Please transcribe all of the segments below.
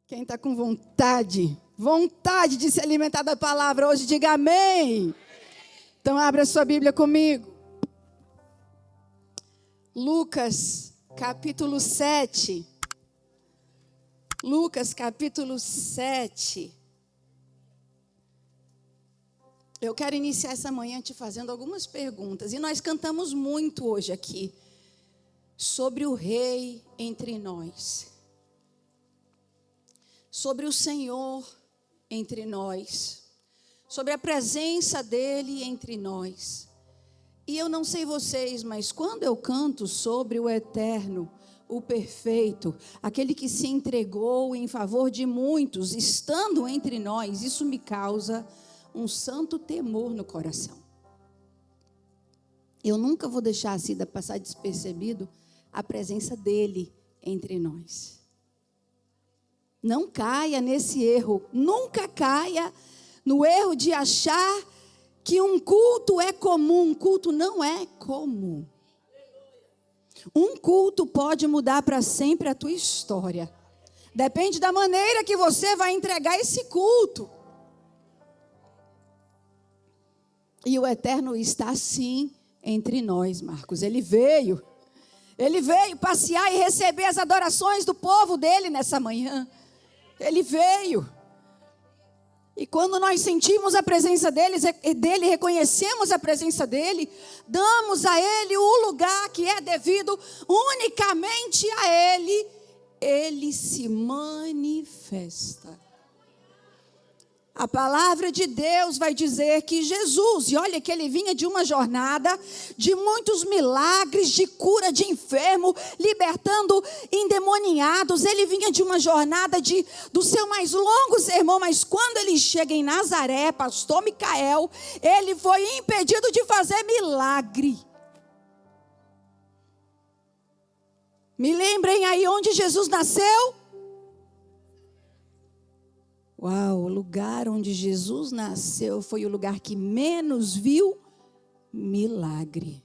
Quem está com vontade de se alimentar da palavra hoje, diga amém. Então abra sua Bíblia comigo. Lucas, capítulo 7. Lucas, capítulo 7. Eu quero iniciar essa manhã te fazendo algumas perguntas. E nós cantamos muito hoje aqui sobre o Rei entre nós. Sobre o Senhor entre nós. Sobre a presença dEle entre nós. E eu não sei vocês, mas quando eu canto sobre o eterno, o perfeito, aquele que se entregou em favor de muitos, estando entre nós, isso me causa um santo temor no coração. Eu nunca vou deixar a Cida passar despercebido a presença dEle entre nós. Não caia nesse erro, nunca caia no erro de achar que um culto é comum. Um culto não é comum. Um culto pode mudar para sempre a tua história. Depende da maneira que você vai entregar esse culto. E o Eterno está sim entre nós, Marcos. Ele veio passear e receber as adorações do povo dele nessa manhã. Ele veio. E quando nós sentimos a presença dele, reconhecemos a presença dele, damos a ele o lugar que é devido unicamente a ele, ele se manifesta. A palavra de Deus vai dizer que Jesus, e olha que ele vinha de uma jornada de muitos milagres, de cura de enfermo, libertando endemoniados. Ele vinha de uma jornada do seu mais longo sermão, mas quando ele chega em Nazaré, pastor Micael, ele foi impedido de fazer milagre. Me lembrem aí onde Jesus nasceu? Uau, o lugar onde Jesus nasceu foi o lugar que menos viu milagre.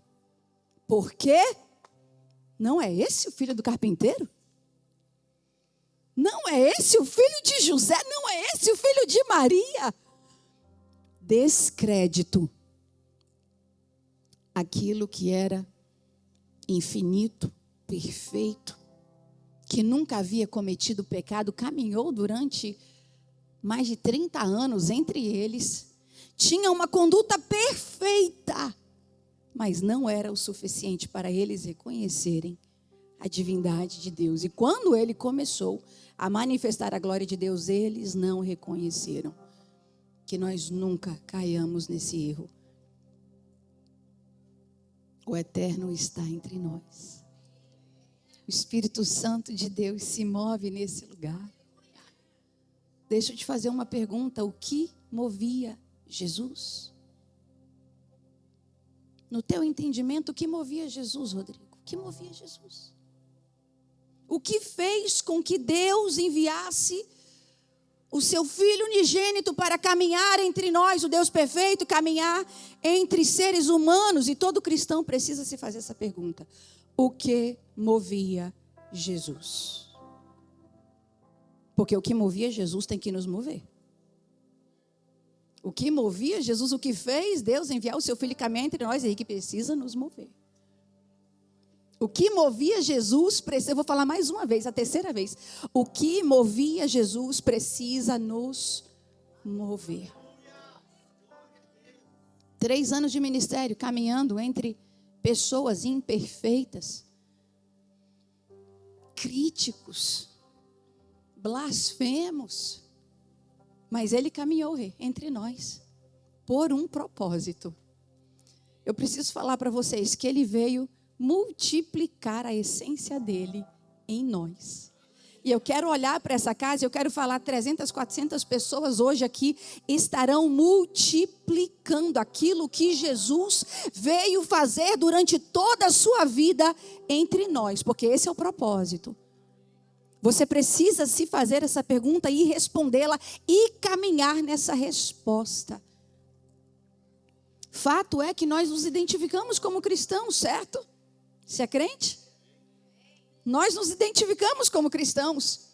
Por quê? Não é esse o filho do carpinteiro? Não é esse o filho de José? Não é esse o filho de Maria? Descrédito. Aquilo que era infinito, perfeito, que nunca havia cometido pecado, caminhou durante mais de 30 anos entre eles, tinha uma conduta perfeita, mas não era o suficiente para eles reconhecerem a divindade de Deus. E quando ele começou a manifestar a glória de Deus, eles não reconheceram. Que nós nunca caiamos nesse erro. O Eterno está entre nós. O Espírito Santo de Deus se move nesse lugar. Deixa eu te fazer uma pergunta. O que movia Jesus? No teu entendimento, o que movia Jesus, Rodrigo? O que movia Jesus? O que fez com que Deus enviasse o seu Filho unigênito para caminhar entre nós, o Deus perfeito, caminhar entre seres humanos? E todo cristão precisa se fazer essa pergunta. O que movia Jesus? Porque o que movia Jesus tem que nos mover. O que movia Jesus, o que fez Deus enviar o seu Filho caminhar entre nós, é aí que precisa nos mover. O que movia Jesus, eu vou falar mais uma vez, a terceira vez. O que movia Jesus precisa nos mover. 3 anos de ministério, caminhando entre pessoas imperfeitas, críticos, blasfemos, mas ele caminhou entre nós por um propósito. Eu preciso falar para vocês que ele veio multiplicar a essência dele em nós. E eu quero olhar para essa casa, eu quero falar 300, 400 pessoas hoje aqui estarão multiplicando aquilo que Jesus veio fazer durante toda a sua vida entre nós, porque esse é o propósito. Você precisa se fazer essa pergunta e respondê-la e caminhar nessa resposta. Fato é que nós nos identificamos como cristãos, certo? Você é crente? Nós nos identificamos como cristãos.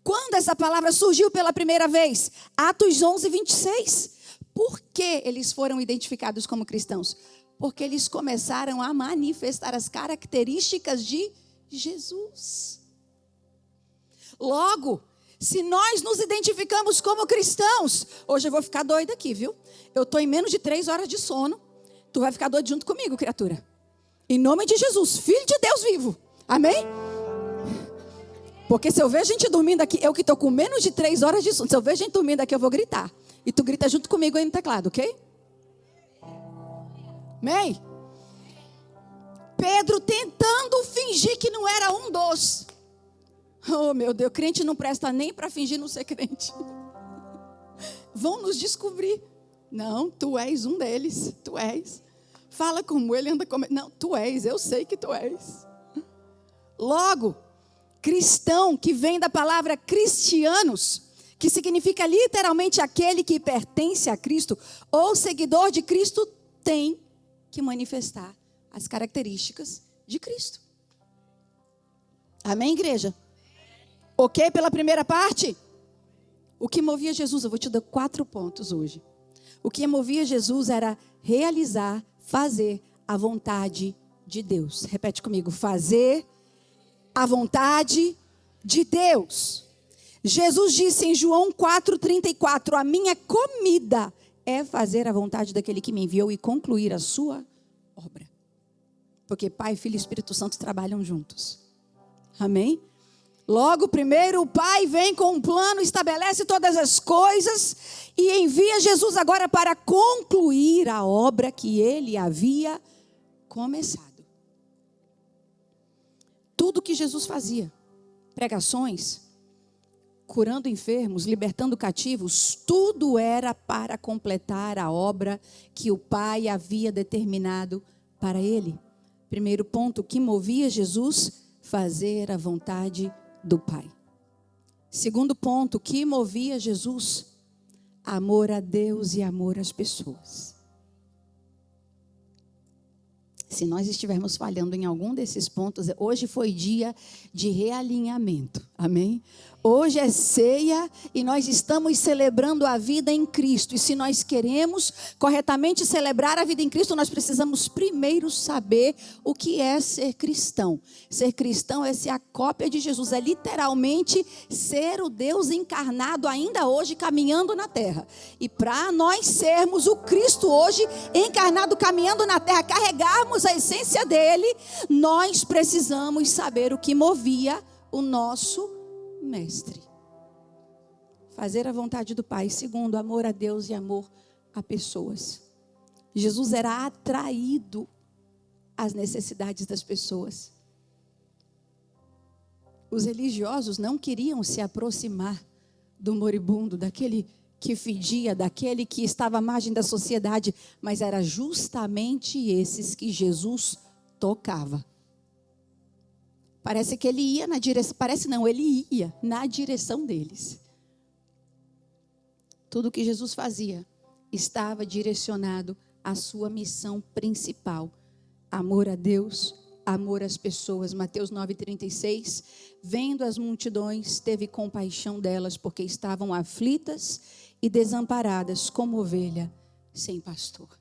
Quando essa palavra surgiu pela primeira vez? Atos 11, 26. Por que eles foram identificados como cristãos? Porque eles começaram a manifestar as características de Jesus. Logo, se nós nos identificamos como cristãos, hoje eu vou ficar doida aqui, viu? Eu estou em menos de 3 horas de sono. Tu vai ficar doido junto comigo, criatura. Em nome de Jesus, Filho de Deus vivo. Amém? Porque se eu ver gente dormindo aqui, eu que estou com menos de 3 horas de sono, se eu ver gente dormindo aqui, eu vou gritar. E tu grita junto comigo aí no teclado, ok? Amém? Pedro tentando fingir que não era um dos. Oh, meu Deus, crente não presta nem para fingir não ser crente. Vão nos descobrir. Não, tu és um deles, tu és. Fala como ele, anda como ele. Não, tu és, eu sei que tu és. Logo, cristão, que vem da palavra cristianos, que significa literalmente aquele que pertence a Cristo, ou seguidor de Cristo, tem que manifestar as características de Cristo. Amém, igreja? Ok pela primeira parte? O que movia Jesus, eu vou te dar 4 pontos hoje. O que movia Jesus era realizar, fazer a vontade de Deus. Repete comigo, fazer a vontade de Deus. Jesus disse em João 4,34, a minha comida é fazer a vontade daquele que me enviou e concluir a sua obra. Porque Pai, Filho e Espírito Santo trabalham juntos. Amém? Logo, primeiro o Pai vem com um plano, estabelece todas as coisas e envia Jesus agora para concluir a obra que ele havia começado. Tudo que Jesus fazia, pregações, curando enfermos, libertando cativos, tudo era para completar a obra que o Pai havia determinado para ele. Primeiro ponto, o que movia Jesus? Fazer a vontade do Pai. Segundo ponto, o que movia Jesus? Amor a Deus e amor às pessoas. Se nós estivermos falhando em algum desses pontos, hoje foi dia de realinhamento, amém? Hoje é ceia e nós estamos celebrando a vida em Cristo. E se nós queremos corretamente celebrar a vida em Cristo, nós precisamos primeiro saber o que é ser cristão. Ser cristão é ser a cópia de Jesus, é literalmente ser o Deus encarnado ainda hoje caminhando na terra. E para nós sermos o Cristo hoje encarnado caminhando na terra, carregarmos a essência dele, nós precisamos saber o que movia o nosso mestre. Fazer a vontade do Pai. Segundo, amor a Deus e amor a pessoas. Jesus era atraído às necessidades das pessoas. Os religiosos não queriam se aproximar do moribundo, daquele que fedia, daquele que estava à margem da sociedade, mas era justamente esses que Jesus tocava. Parece que ele ia na direção, parece não, ele ia na direção deles. Tudo que Jesus fazia estava direcionado à sua missão principal. Amor a Deus, amor às pessoas. Mateus 9,36. Vendo as multidões, teve compaixão delas, porque estavam aflitas e desamparadas, como ovelha sem pastor.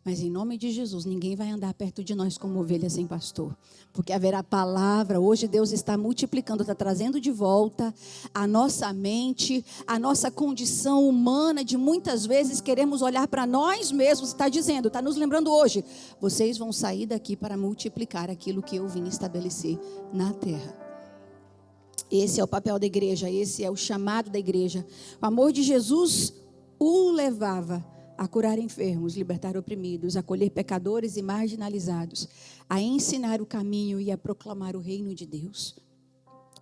Mas em nome de Jesus, ninguém vai andar perto de nós como ovelha sem pastor. Porque haverá palavra, hoje Deus está multiplicando, está trazendo de volta a nossa mente, a nossa condição humana de muitas vezes queremos olhar para nós mesmos. Está dizendo, está nos lembrando hoje, vocês vão sair daqui para multiplicar aquilo que eu vim estabelecer na terra. Esse é o papel da igreja, esse é o chamado da igreja. O amor de Jesus o levava a curar enfermos, libertar oprimidos, acolher pecadores e marginalizados, a ensinar o caminho e a proclamar o reino de Deus.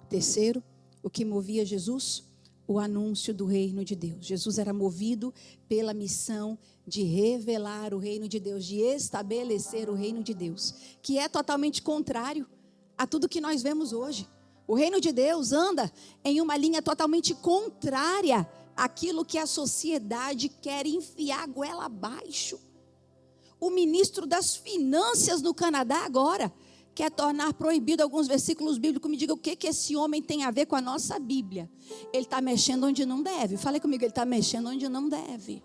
Terceiro, o que movia Jesus? O anúncio do reino de Deus. Jesus era movido pela missão de revelar o reino de Deus, de estabelecer o reino de Deus, que é totalmente contrário a tudo que nós vemos hoje. O reino de Deus anda em uma linha totalmente contrária aquilo que a sociedade quer enfiar a goela abaixo. O ministro das Finanças no Canadá agora quer tornar proibido alguns versículos bíblicos. Me diga o que esse homem tem a ver com a nossa Bíblia. Ele está mexendo onde não deve. Fale comigo, ele está mexendo onde não deve.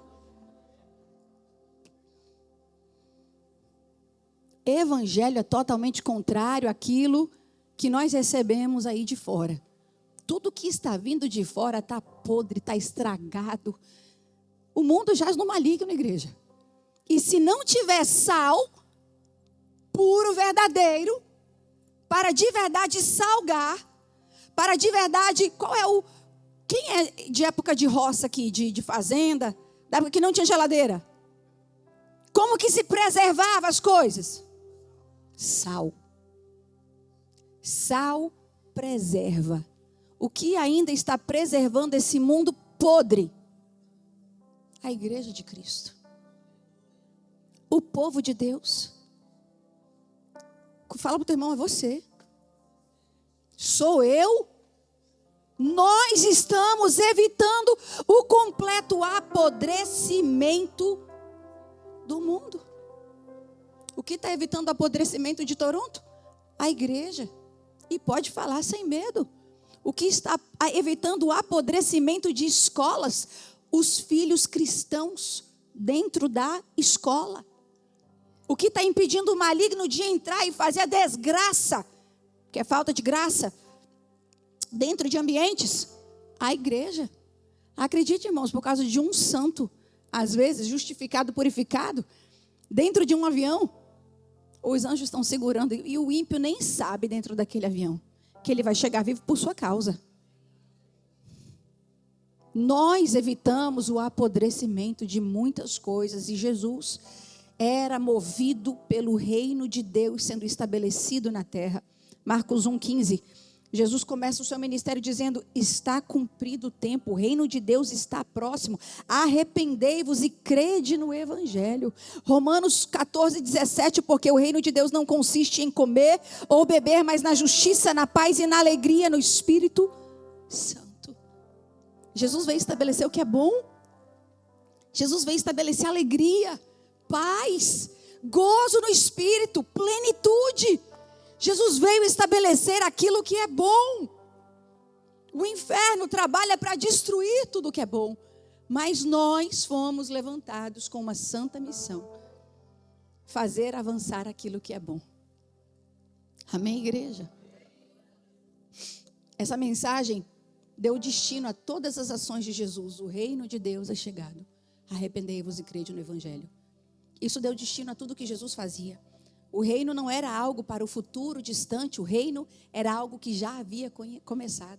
Evangelho é totalmente contrário àquilo que nós recebemos aí de fora. Tudo que está vindo de fora está podre, está estragado. O mundo jaz no maligno, igreja. E se não tiver sal puro, verdadeiro, para de verdade salgar, para de verdade, quem é de época de roça aqui, de fazenda, da época que não tinha geladeira? Como que se preservava as coisas? Sal. Sal preserva. O que ainda está preservando esse mundo podre? A igreja de Cristo. O povo de Deus. Fala para o teu irmão, é você. Sou eu. Nós estamos evitando o completo apodrecimento do mundo. O que está evitando o apodrecimento de Toronto? A igreja. E pode falar sem medo. O que está evitando o apodrecimento de escolas? Os filhos cristãos dentro da escola. O que está impedindo o maligno de entrar e fazer a desgraça, que é falta de graça, dentro de ambientes? A igreja. Acredite, irmãos, por causa de um santo, às vezes justificado, purificado, dentro de um avião, os anjos estão segurando, e o ímpio nem sabe dentro daquele avião que ele vai chegar vivo por sua causa. Nós evitamos o apodrecimento de muitas coisas, e Jesus era movido pelo reino de Deus sendo estabelecido na terra. Marcos 1,15. Jesus começa o seu ministério dizendo: está cumprido o tempo, o reino de Deus está próximo, arrependei-vos e crede no evangelho. Romanos 14,17, porque o reino de Deus não consiste em comer ou beber, mas na justiça, na paz e na alegria no Espírito Santo. Jesus veio estabelecer o que é bom. Jesus veio estabelecer alegria, paz, gozo no Espírito, plenitude. Jesus veio estabelecer aquilo que é bom. O inferno trabalha para destruir tudo que é bom. Mas nós fomos levantados com uma santa missão: fazer avançar aquilo que é bom. Amém, igreja? Essa mensagem deu destino a todas as ações de Jesus. O reino de Deus é chegado. Arrependei-vos e crede no evangelho. Isso deu destino a tudo que Jesus fazia. O reino não era algo para o futuro distante, o reino era algo que já havia começado.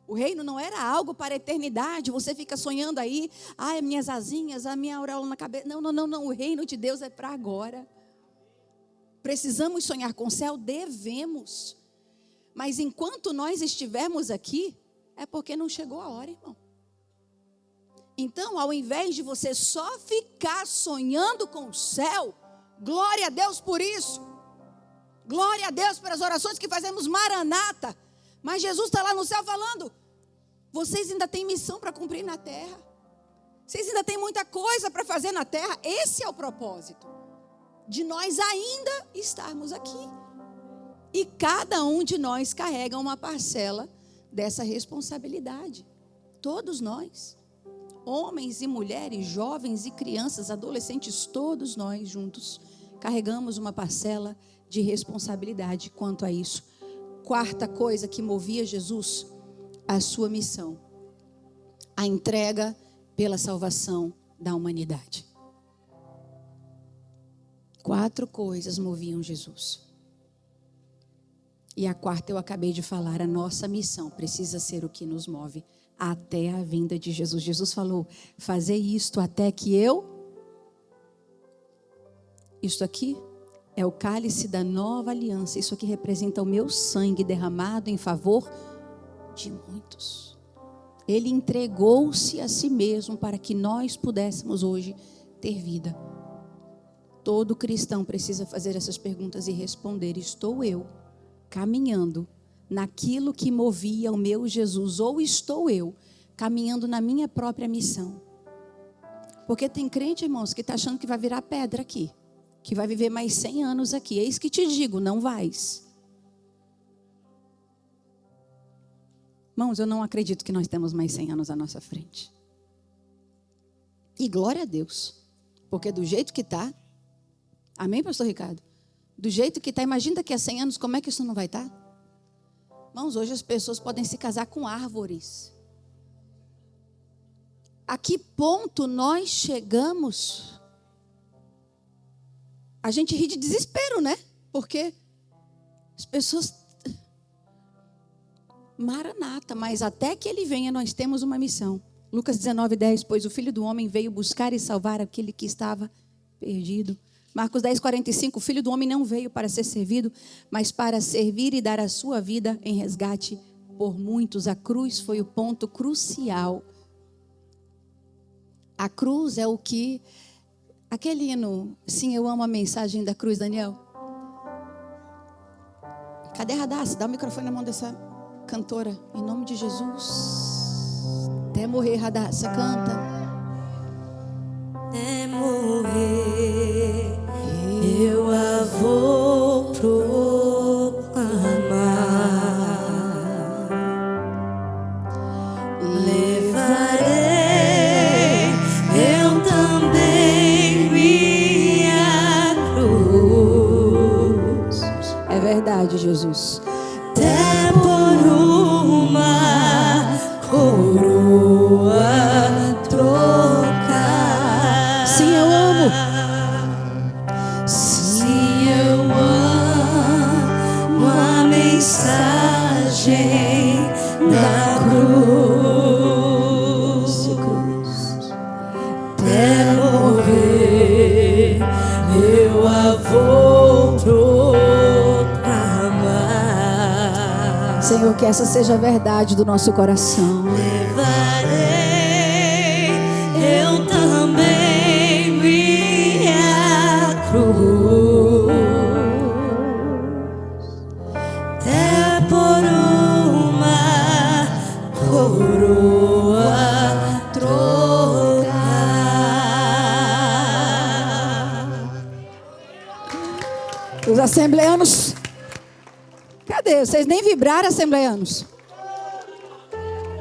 O reino não era algo para a eternidade, você fica sonhando aí, ai, minhas asinhas, a minha auréola na cabeça. Não, o reino de Deus é para agora. Precisamos sonhar com o céu? Devemos. Mas enquanto nós estivermos aqui, é porque não chegou a hora, irmão. Então, ao invés de você só ficar sonhando com o céu, glória a Deus por isso. Glória a Deus pelas orações que fazemos maranata. Mas Jesus está lá no céu falando: vocês ainda têm missão para cumprir na terra. Vocês ainda têm muita coisa para fazer na terra. Esse é o propósito de nós ainda estarmos aqui. E cada um de nós carrega uma parcela dessa responsabilidade. Todos nós. Homens e mulheres, jovens e crianças, adolescentes, todos nós juntos carregamos uma parcela de responsabilidade quanto a isso. Quarta coisa que movia Jesus: a sua missão, a entrega pela salvação da humanidade. 4 coisas moviam Jesus. E a quarta eu acabei de falar: a nossa missão precisa ser o que nos move até a vinda de Jesus. Jesus falou: fazer isto até que eu... Isto aqui é o cálice da nova aliança. Isso aqui representa o meu sangue derramado em favor de muitos. Ele entregou-se a si mesmo para que nós pudéssemos hoje ter vida. Todo cristão precisa fazer essas perguntas e responder: estou eu caminhando naquilo que movia o meu Jesus, ou estou eu caminhando na minha própria missão? Porque tem crente, irmãos, que está achando que vai virar pedra aqui, que vai viver mais 100 anos aqui. Eis que te digo, não vais. Irmãos, eu não acredito que nós temos mais 100 anos à nossa frente. E glória a Deus. Porque do jeito que está, amém, pastor Ricardo? Do jeito que está, imagina daqui a 100 anos, como é que isso não vai estar? Irmãos, hoje as pessoas podem se casar com árvores. A que ponto nós chegamos? A gente ri de desespero, né? Porque as pessoas... Maranata, mas até que ele venha, nós temos uma missão. Lucas 19:10, pois o Filho do Homem veio buscar e salvar aquele que estava perdido. Marcos 10:45, o Filho do Homem não veio para ser servido, mas para servir e dar a sua vida em resgate por muitos. A cruz foi o ponto crucial. A cruz é o que... Aquele hino, sim, eu amo a mensagem da cruz, Daniel. Cadê a Radassa? Dá o microfone na mão dessa cantora. Em nome de Jesus. Até morrer, Radassa, canta. Até morrer, eu a vou proclamar. Levarei eu também minha cruz. É verdade, Jesus. Até por uma coroa trocar. Sim, eu amo. Sim, eu amo a mensagem da cruz. Até morrer, eu a vou proclamar. Senhor, que essa seja a verdade do nosso coração. Levarei eu também minha cruz, até por uma coroa trocar. Os assembleanos... Cadê? Vocês nem vibraram, assembleanos?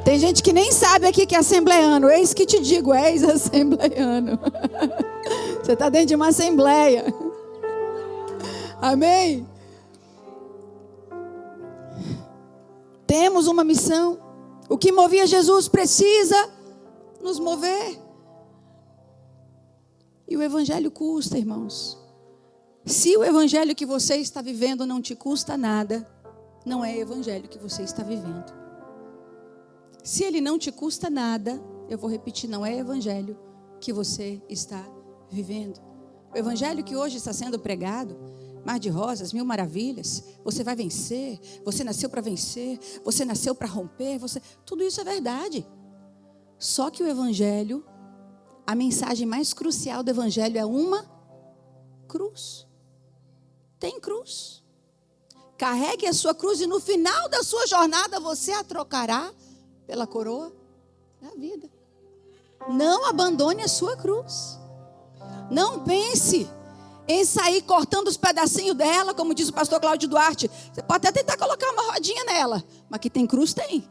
Tem gente que nem sabe aqui que é assembleano. Eis que te digo, és assembleano. Você está dentro de uma assembleia. Amém? Temos uma missão. O que movia Jesus precisa nos mover. E o evangelho custa, irmãos. Se o evangelho que você está vivendo não te custa nada, não é evangelho que você está vivendo. Se ele não te custa nada, eu vou repetir, não é evangelho que você está vivendo. O evangelho que hoje está sendo pregado, mar de rosas, mil maravilhas, você vai vencer, você nasceu para vencer, você nasceu para romper, tudo isso é verdade. Só que o evangelho, a mensagem mais crucial do evangelho é uma cruz. Tem cruz. Carregue a sua cruz e no final da sua jornada você a trocará pela coroa da vida. Não abandone a sua cruz. Não pense em sair cortando os pedacinhos dela, como diz o pastor Cláudio Duarte. Você pode até tentar colocar uma rodinha nela, mas que tem cruz, tem.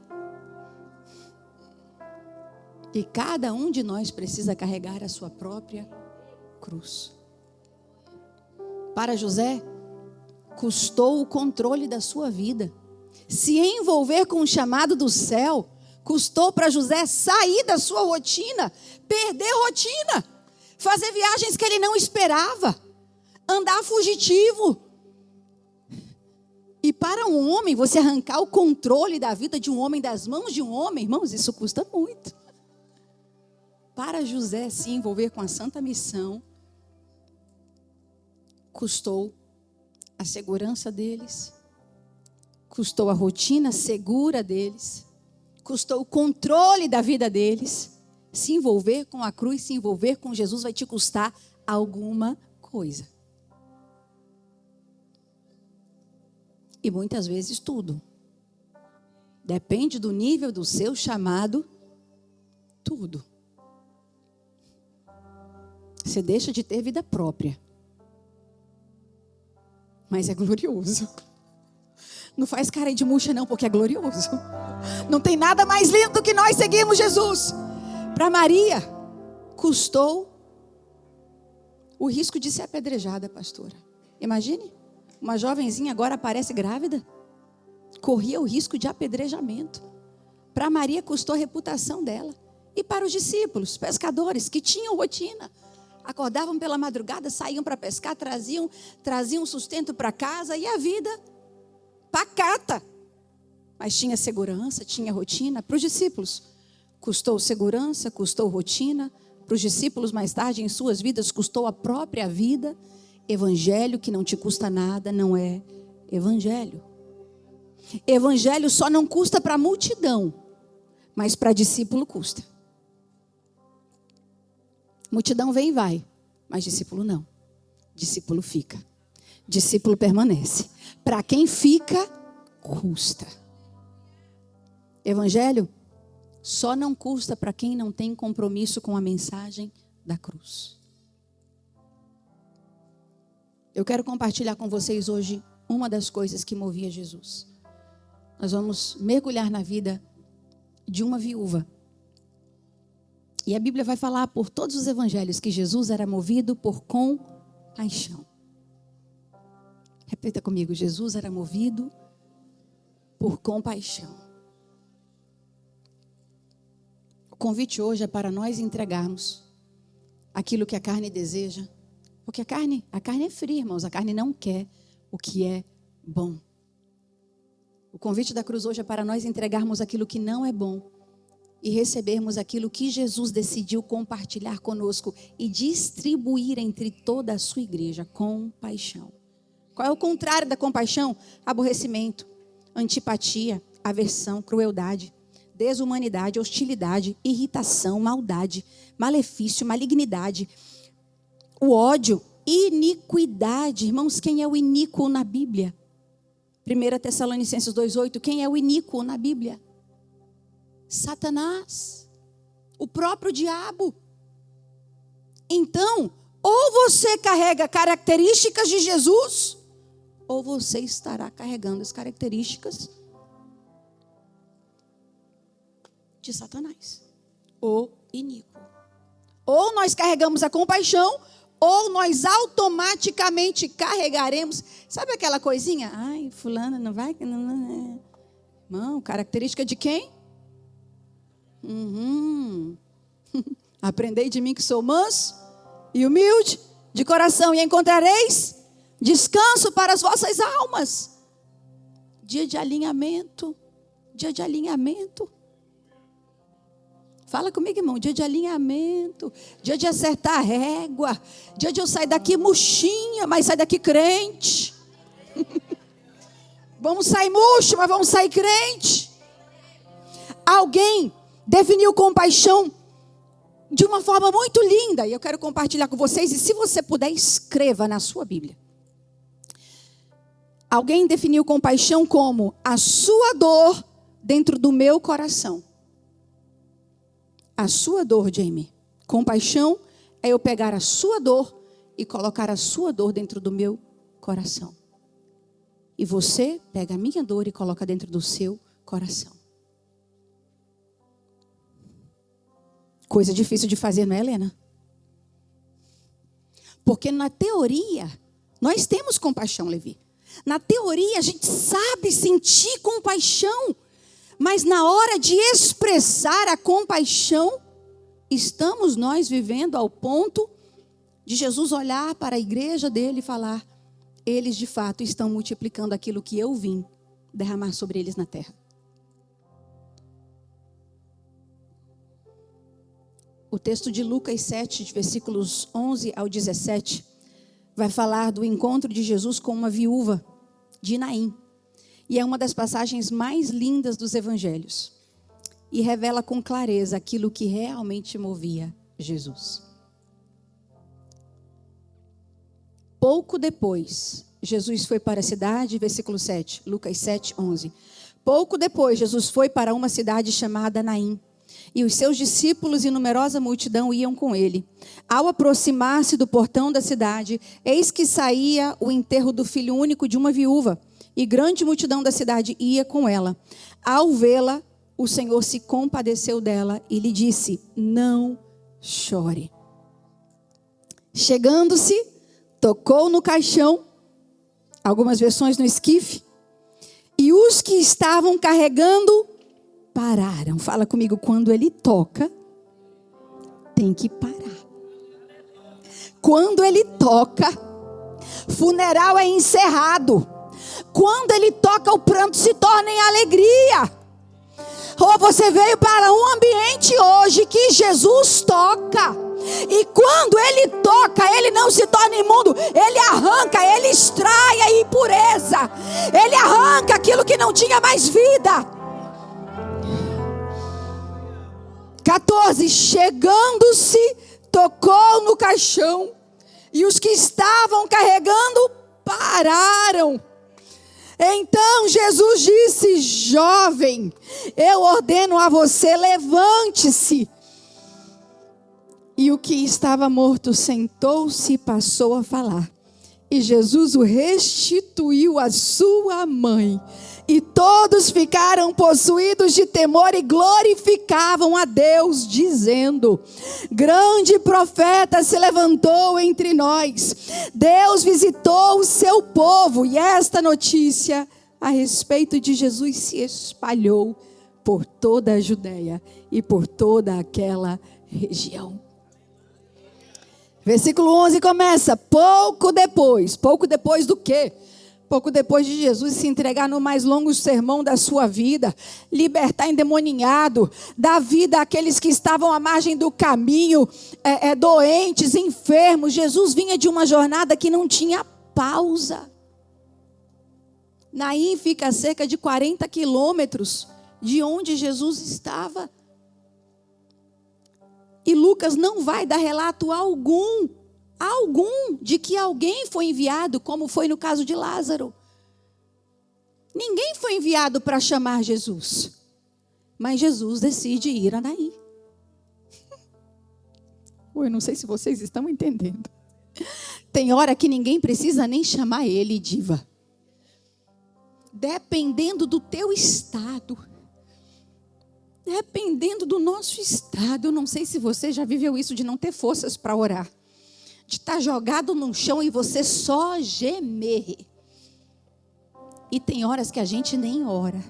E cada um de nós precisa carregar a sua própria cruz. Para José, custou o controle da sua vida. Se envolver com o chamado do céu, custou para José sair da sua rotina, perder rotina, fazer viagens que ele não esperava, andar fugitivo. E para um homem, você arrancar o controle da vida de um homem das mãos de um homem, irmãos, isso custa muito. Para José se envolver com a santa missão, custou a segurança deles, custou a rotina segura deles, custou o controle da vida deles. Se envolver com a cruz, se envolver com Jesus vai te custar alguma coisa. E muitas vezes tudo. Depende do nível do seu chamado, tudo. Você deixa de ter vida própria. Mas é glorioso. Não faz cara de murcha não, porque é glorioso. Não tem nada mais lindo do que nós seguirmos Jesus. Para Maria, custou o risco de ser apedrejada, pastora. Imagine, uma jovenzinha agora aparece grávida. Corria o risco de apedrejamento. Para Maria custou a reputação dela. E para os discípulos, pescadores, que tinham rotina. Acordavam pela madrugada, saíam para pescar, traziam sustento para casa e a vida pacata. Mas tinha segurança, tinha rotina. Para os discípulos, custou segurança, custou rotina. Para os discípulos, mais tarde, em suas vidas, custou a própria vida. Evangelho que não te custa nada, não é evangelho. Evangelho só não custa para a multidão, mas para discípulo custa. Multidão vem e vai, mas discípulo não. Discípulo fica. Discípulo permanece. Para quem fica, custa. Evangelho só não custa para quem não tem compromisso com a mensagem da cruz. Eu quero compartilhar com vocês hoje uma das coisas que movia Jesus. Nós vamos mergulhar na vida de uma viúva. E a Bíblia vai falar por todos os evangelhos que Jesus era movido por compaixão. Repita comigo, Jesus era movido por compaixão. O convite hoje é para nós entregarmos aquilo que a carne deseja. Porque a carne é fria, irmãos. A carne não quer o que é bom. O convite da cruz hoje é para nós entregarmos aquilo que não é bom e recebermos aquilo que Jesus decidiu compartilhar conosco e distribuir entre toda a sua igreja, compaixão. Qual é o contrário da compaixão? Aborrecimento, antipatia, aversão, crueldade, desumanidade, hostilidade, irritação, maldade, malefício, malignidade, o ódio, iniquidade. Irmãos, quem é o iníquo na Bíblia? 1 Tessalonicenses 2,8, quem é o iníquo na Bíblia? Satanás, o próprio diabo. Então, ou você carrega características de Jesus, ou você estará carregando as características de Satanás, o iníquo. Ou nós carregamos a compaixão, ou nós automaticamente carregaremos. Sabe aquela coisinha? Ai, fulana não vai? Não, característica de quem? Aprendei de mim que sou manso e humilde de coração, e encontrareis descanso para as vossas almas. Dia de alinhamento. Dia de alinhamento. Fala comigo, irmão. Dia de alinhamento. Dia de acertar a régua. Dia de eu sair daqui murchinha, mas sair daqui crente. Vamos sair murcho, mas vamos sair crente. Alguém definiu compaixão de uma forma muito linda. E eu quero compartilhar com vocês. E se você puder, escreva na sua Bíblia. Alguém definiu compaixão como a sua dor dentro do meu coração. A sua dor, Jamie. Compaixão é eu pegar a sua dor e colocar a sua dor dentro do meu coração. E você pega a minha dor e coloca dentro do seu coração. Coisa difícil de fazer, não é, Helena? Porque na teoria, nós temos compaixão, Levi. Na teoria, a gente sabe sentir compaixão. Mas na hora de expressar a compaixão, estamos nós vivendo ao ponto de Jesus olhar para a igreja dele e falar: eles de fato estão multiplicando aquilo que eu vim derramar sobre eles na terra. O texto de Lucas 7, de versículos 11 ao 17, vai falar do encontro de Jesus com uma viúva de Naim. E é uma das passagens mais lindas dos evangelhos. E revela com clareza aquilo que realmente movia Jesus. Pouco depois, Jesus foi para a cidade, versículo 7, Lucas 7, 11. Pouco depois, Jesus foi para uma cidade chamada Naim. E os seus discípulos e numerosa multidão iam com ele. Ao aproximar-se do portão da cidade, eis que saía o enterro do filho único de uma viúva, e grande multidão da cidade ia com ela. Ao vê-la, o Senhor se compadeceu dela e lhe disse: não chore. Chegando-se, tocou no caixão, algumas versões no esquife, e os que estavam carregando pararam. Fala comigo, quando ele toca, tem que parar. Quando ele toca, funeral é encerrado. Quando ele toca, o pranto se torna em alegria. Ou você veio para um ambiente hoje que Jesus toca. E quando ele toca, ele não se torna imundo. Ele arranca, ele extrai a impureza. Ele arranca aquilo que não tinha mais vida. 14. Chegando-se, tocou no caixão, e os que estavam carregando pararam. Então Jesus disse: jovem, eu ordeno a você, levante-se. E o que estava morto sentou-se e passou a falar. E Jesus o restituiu à sua mãe. E todos ficaram possuídos de temor e glorificavam a Deus, dizendo: grande profeta se levantou entre nós. Deus visitou o seu povo. E esta notícia a respeito de Jesus se espalhou por toda a Judéia e por toda aquela região. Versículo 11 começa: pouco depois do quê? Pouco depois de Jesus se entregar no mais longo sermão da sua vida, libertar endemoniado, dar vida àqueles que estavam à margem do caminho, doentes, enfermos. Jesus vinha de uma jornada que não tinha pausa. Naim fica a cerca de 40 quilômetros de onde Jesus estava. E Lucas não vai dar relato algum de que alguém foi enviado, como foi no caso de Lázaro. Ninguém foi enviado para chamar Jesus, mas Jesus decide ir a Naim. Eu não sei se vocês estão entendendo. Tem hora que ninguém precisa nem chamar ele, diva. Dependendo do teu estado, dependendo do nosso estado, eu não sei se você já viveu isso de não ter forças para orar. De estar jogado no chão e você só gemer. E tem horas que a gente nem ora,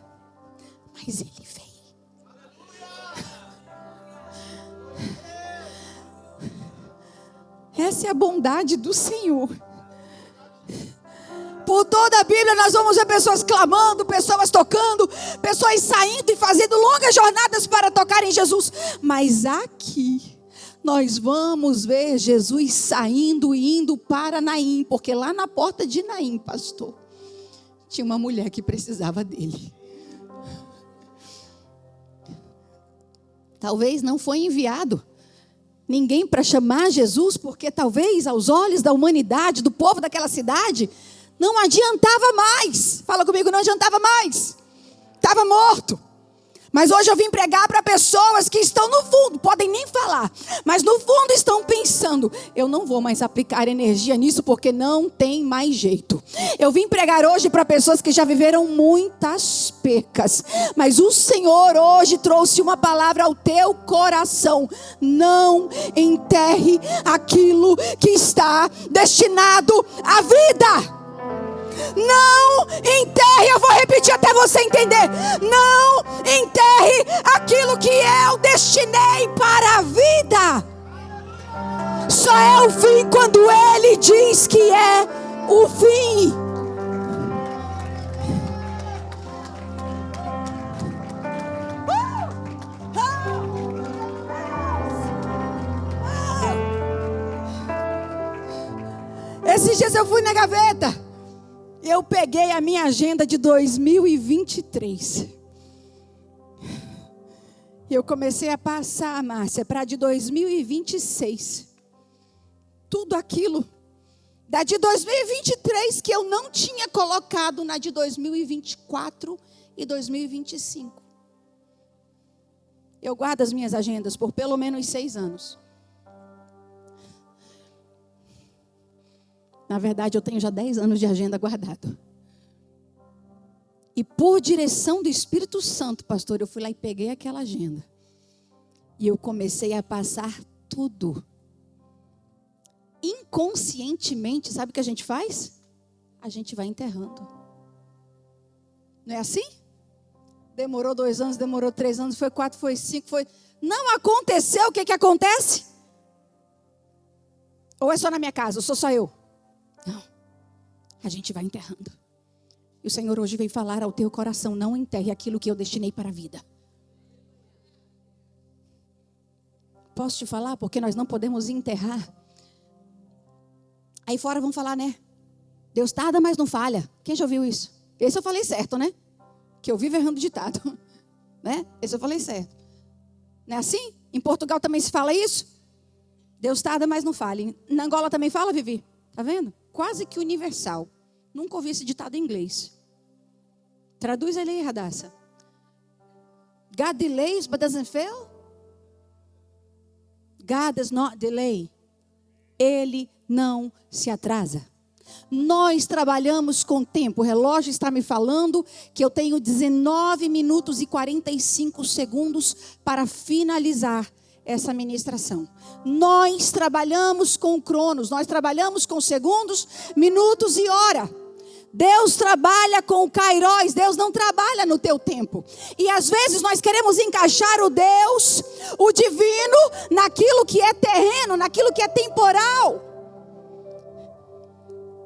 mas ele vem. Essa é a bondade do Senhor. Por toda a Bíblia nós vamos ver pessoas clamando, pessoas tocando, pessoas saindo e fazendo longas jornadas para tocar em Jesus. Mas aqui nós vamos ver Jesus saindo e indo para Naim, porque lá na porta de Naim, pastor, tinha uma mulher que precisava dele. Talvez não foi enviado ninguém para chamar Jesus, porque talvez aos olhos da humanidade, do povo daquela cidade, não adiantava mais. Fala comigo, não adiantava mais. Estava morto. Mas hoje eu vim pregar para pessoas que estão no fundo, podem nem falar, mas no fundo estão pensando: eu não vou mais aplicar energia nisso porque não tem mais jeito. Eu vim pregar hoje para pessoas que já viveram muitas percas, mas o Senhor hoje trouxe uma palavra ao teu coração: não enterre aquilo que está destinado à vida. Não enterre, eu vou repetir até você entender. Não enterre aquilo que eu destinei para a vida. Só é o fim quando Ele diz que é o fim. Esses dias eu fui na gaveta. Eu peguei a minha agenda de 2023. E eu comecei a passar, Márcia, para de 2026. Tudo aquilo da de 2023 que eu não tinha colocado na de 2024 e 2025. Eu guardo as minhas agendas por pelo menos 6 anos. Na verdade, eu tenho já 10 anos de agenda guardado. E por direção do Espírito Santo, pastor, eu fui lá e peguei aquela agenda. E eu comecei a passar tudo. Inconscientemente, sabe o que a gente faz? A gente vai enterrando. Não é assim? Demorou 2 anos, demorou 3 anos, foi 4, foi 5, foi... Não aconteceu, o que que acontece? Ou é só na minha casa, ou sou só eu? Não. A gente vai enterrando. E o Senhor hoje veio falar ao teu coração, não enterre aquilo que eu destinei para a vida. Posso te falar? Porque nós não podemos enterrar. Aí fora vão falar, né? Deus tarda, mas não falha. Quem já ouviu isso? Esse eu falei certo, né? Que eu vivo errando ditado. Né? Esse eu falei certo. Não é assim? Em Portugal também se fala isso? Deus tarda, mas não falha. Na Angola também fala, Vivi? Tá vendo? Quase que universal. Nunca ouvi esse ditado em inglês. Traduz ele aí, Radassa. God delays, but doesn't fail. God does not delay. Ele não se atrasa. Nós trabalhamos com tempo. O relógio está me falando que eu tenho 19 minutos e 45 segundos para finalizar essa ministração. Nós trabalhamos com cronos, nós trabalhamos com segundos, minutos e hora. Deus trabalha com o kairos, Deus não trabalha no teu tempo. E às vezes nós queremos encaixar o Deus, o divino, naquilo que é terreno, naquilo que é temporal.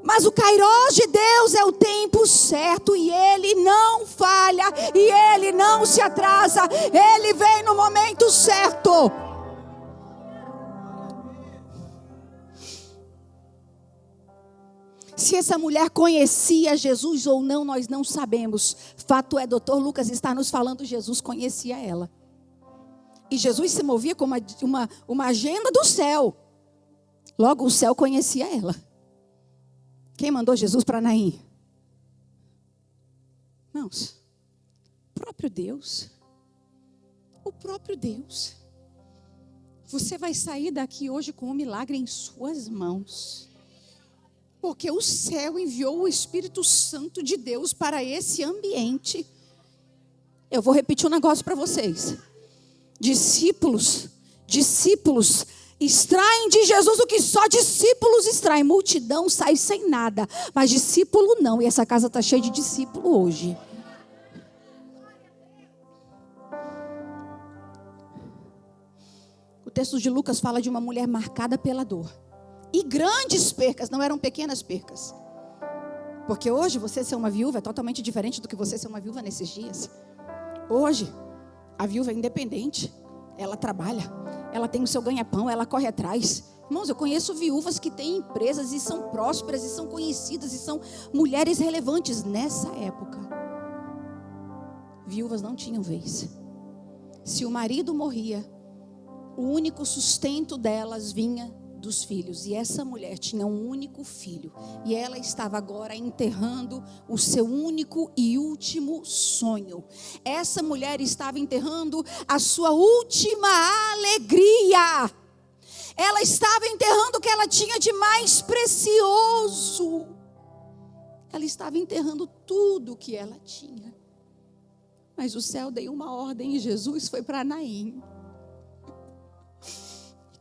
Mas o kairos de Deus é o tempo certo e Ele não falha e Ele não se atrasa. Ele vem no momento certo. Se essa mulher conhecia Jesus ou não, nós não sabemos. Fato é, Dr. Lucas está nos falando, Jesus conhecia ela. E Jesus se movia com uma agenda do céu. Logo o céu conhecia ela. Quem mandou Jesus para Naim? Irmãos, o próprio Deus. O próprio Deus. Você vai sair daqui hoje com um milagre em suas mãos. Porque o céu enviou o Espírito Santo de Deus para esse ambiente. Eu vou repetir um negócio para vocês. Discípulos extraem de Jesus o que só discípulos extraem. Multidão sai sem nada, mas discípulo não. E essa casa está cheia de discípulo hoje. O texto de Lucas fala de uma mulher marcada pela dor. E grandes percas, não eram pequenas percas. Porque hoje você ser uma viúva é totalmente diferente do que você ser uma viúva nesses dias. Hoje, a viúva é independente. Ela trabalha, ela tem o seu ganha-pão, ela corre atrás. Irmãos, eu conheço viúvas que têm empresas e são prósperas e são conhecidas e são mulheres relevantes. Nessa época, viúvas não tinham vez. Se o marido morria, o único sustento delas vinha dos filhos. E essa mulher tinha um único filho. E ela estava agora enterrando o seu único e último sonho. Essa mulher estava enterrando a sua última alegria. Ela estava enterrando o que ela tinha de mais precioso. Ela estava enterrando tudo o que ela tinha. Mas o céu deu uma ordem e Jesus foi para Naim.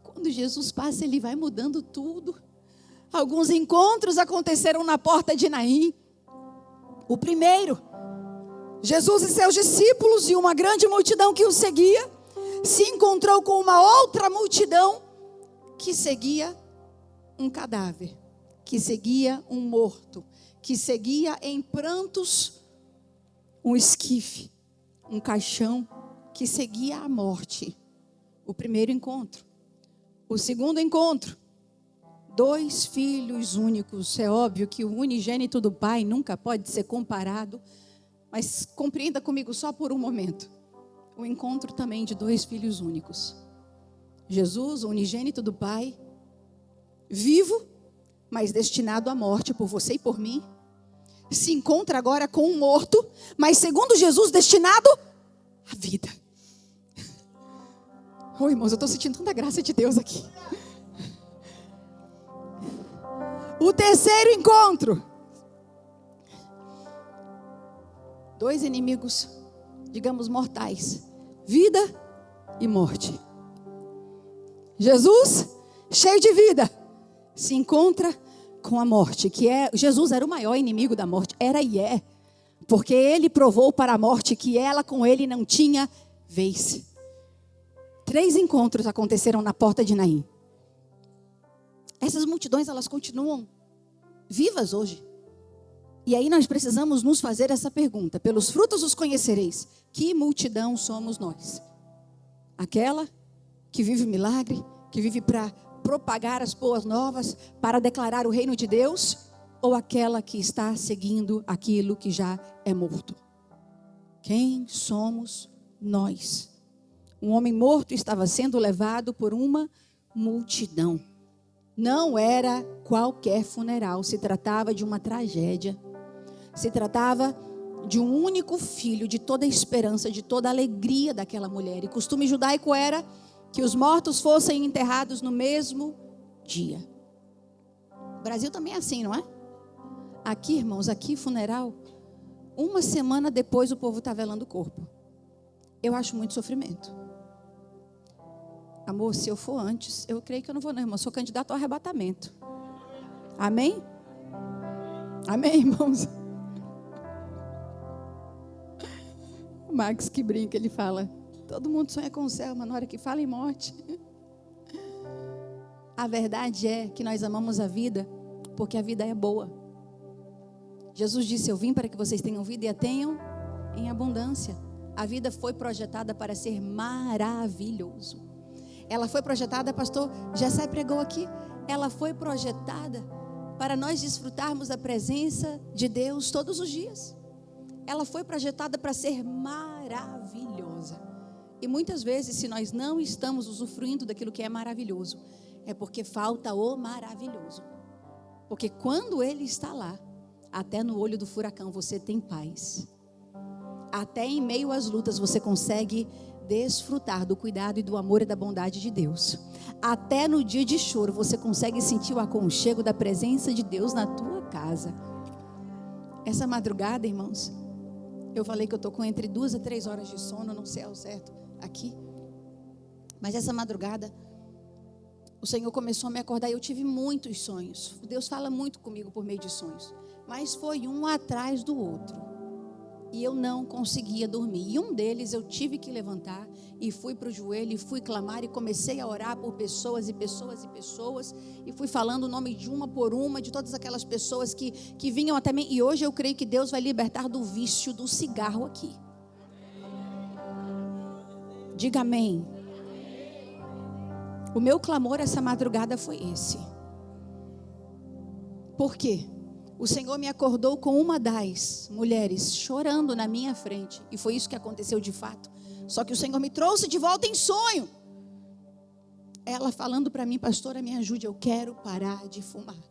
Quando Jesus passa, ele vai mudando tudo. Alguns encontros aconteceram na porta de Naim. O primeiro, Jesus e seus discípulos e uma grande multidão que o seguia, se encontrou com uma outra multidão que seguia um cadáver, que seguia um morto, que seguia em prantos um esquife, um caixão, que seguia a morte. O primeiro encontro. O segundo encontro, 2 filhos únicos. É óbvio que o unigênito do Pai nunca pode ser comparado, mas compreenda comigo só por um momento. O encontro também de 2 filhos únicos. Jesus, o unigênito do Pai, vivo, mas destinado à morte por você e por mim, se encontra agora com um morto, mas segundo Jesus, destinado à vida. Oi, irmãos, eu estou sentindo tanta graça de Deus aqui. O terceiro encontro. Dois inimigos, digamos, mortais: vida e morte. Jesus, cheio de vida, se encontra com a morte, que é... Jesus era o maior inimigo da morte, era e é, porque ele provou para a morte que ela com ele não tinha vez. 3 encontros aconteceram na porta de Naim. Essas multidões, elas continuam vivas hoje. E aí nós precisamos nos fazer essa pergunta: pelos frutos os conhecereis. Que multidão somos nós? Aquela que vive milagre, que vive para propagar as boas novas, para declarar o reino de Deus, ou aquela que está seguindo aquilo que já é morto? Quem somos nós? Um homem morto estava sendo levado por uma multidão. Não era qualquer funeral, se tratava de uma tragédia. Se tratava de um único filho, de toda a esperança, de toda a alegria daquela mulher. E costume judaico era que os mortos fossem enterrados no mesmo dia. O Brasil também é assim, não é? Aqui, irmãos, aqui funeral, 1 semana depois o povo está velando o corpo. Eu acho muito sofrimento. Amor, se eu for antes, eu creio que eu não vou não, irmão. Eu sou candidato ao arrebatamento. Amém? Amém, irmãos? O Max que brinca, ele fala: todo mundo sonha com o céu, mas na hora que fala em morte. A verdade é que nós amamos a vida porque a vida é boa. Jesus disse: eu vim para que vocês tenham vida e a tenham em abundância. A vida foi projetada para ser maravilhoso. Ela foi projetada, pastor Jessé pregou aqui, ela foi projetada para nós desfrutarmos da presença de Deus todos os dias. Ela foi projetada para ser maravilhosa. E muitas vezes, se nós não estamos usufruindo daquilo que é maravilhoso, é porque falta o maravilhoso. Porque quando Ele está lá, até no olho do furacão você tem paz. Até em meio às lutas você consegue desfrutar do cuidado e do amor e da bondade de Deus. Até no dia de choro você consegue sentir o aconchego da presença de Deus na tua casa. Essa madrugada, irmãos, eu falei que eu estou com entre 2 a 3 horas de sono, não sei ao certo aqui. Mas essa madrugada, o Senhor começou a me acordar e eu tive muitos sonhos. Deus fala muito comigo por meio de sonhos. Mas foi um atrás do outro. E eu não conseguia dormir. E um deles eu tive que levantar e fui para o joelho e fui clamar e comecei a orar por pessoas e pessoas e pessoas. E fui falando o nome de uma por uma, de todas aquelas pessoas que vinham até mim. E hoje eu creio que Deus vai libertar do vício do cigarro aqui. Diga amém. O meu clamor essa madrugada foi esse. Por quê? O Senhor me acordou com uma das mulheres chorando na minha frente. E foi isso que aconteceu de fato. Só que o Senhor me trouxe de volta em sonho. Ela falando para mim: pastora, me ajude, eu quero parar de fumar.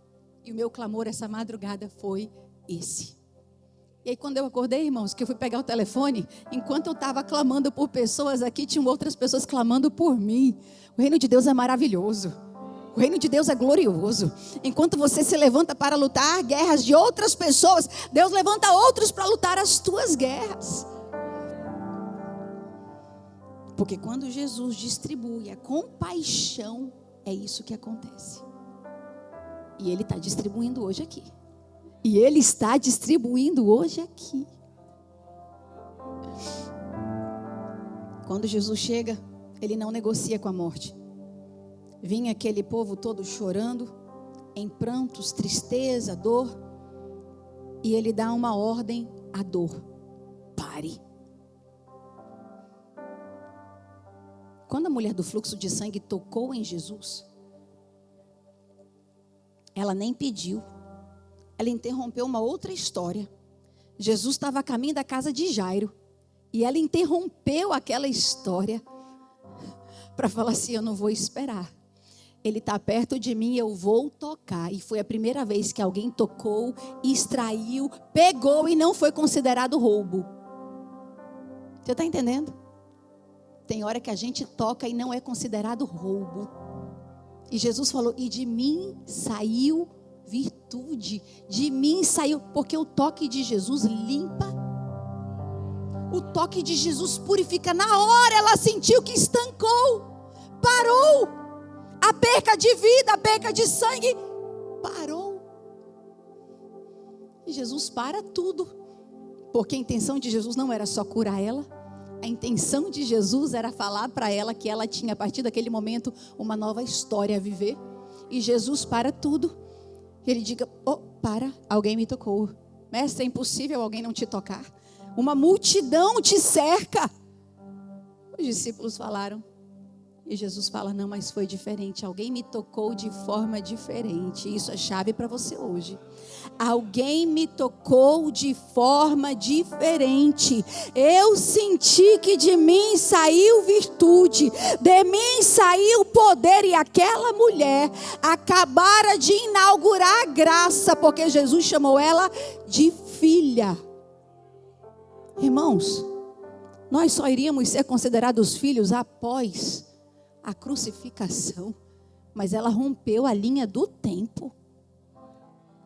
E o meu clamor essa madrugada foi esse. E aí quando eu acordei, irmãos, que eu fui pegar o telefone, enquanto eu estava clamando por pessoas aqui, tinham outras pessoas clamando por mim. O reino de Deus é maravilhoso. O reino de Deus é glorioso. Enquanto você se levanta para lutar guerras de outras pessoas, Deus levanta outros para lutar as tuas guerras. Porque quando Jesus distribui a compaixão, é isso que acontece. E Ele está distribuindo hoje aqui. E Ele está distribuindo hoje aqui. Quando Jesus chega, Ele não negocia com a morte. Vinha aquele povo todo chorando, em prantos, tristeza, dor. E Ele dá uma ordem à dor: pare. Quando a mulher do fluxo de sangue tocou em Jesus, ela nem pediu. Ela interrompeu uma outra história. Jesus estava a caminho da casa de Jairo. E ela interrompeu aquela história para falar assim: eu não vou esperar. Ele está perto de mim, eu vou tocar. E foi a primeira vez que alguém tocou, extraiu, pegou e não foi considerado roubo. Você está entendendo? Tem hora que a gente toca e não é considerado roubo. E Jesus falou: e de mim saiu virtude. De mim saiu, porque o toque de Jesus limpa. O toque de Jesus purifica. Na hora ela sentiu que estancou, parou. A perca de vida, a perca de sangue, parou. E Jesus para tudo. Porque a intenção de Jesus não era só curar ela. A intenção de Jesus era falar para ela que ela tinha, a partir daquele momento, uma nova história a viver. E Jesus para tudo. Ele diga: oh, para, alguém me tocou. Mestre, é impossível alguém não te tocar. Uma multidão te cerca. Os discípulos falaram. E Jesus fala: não, mas foi diferente. Alguém me tocou de forma diferente. Isso é chave para você hoje. Alguém me tocou de forma diferente. Eu senti que de mim saiu virtude, de mim saiu poder. E aquela mulher acabara de inaugurar a graça, porque Jesus chamou ela de filha. Irmãos, nós só iríamos ser considerados filhos após a crucificação. Mas ela rompeu a linha do tempo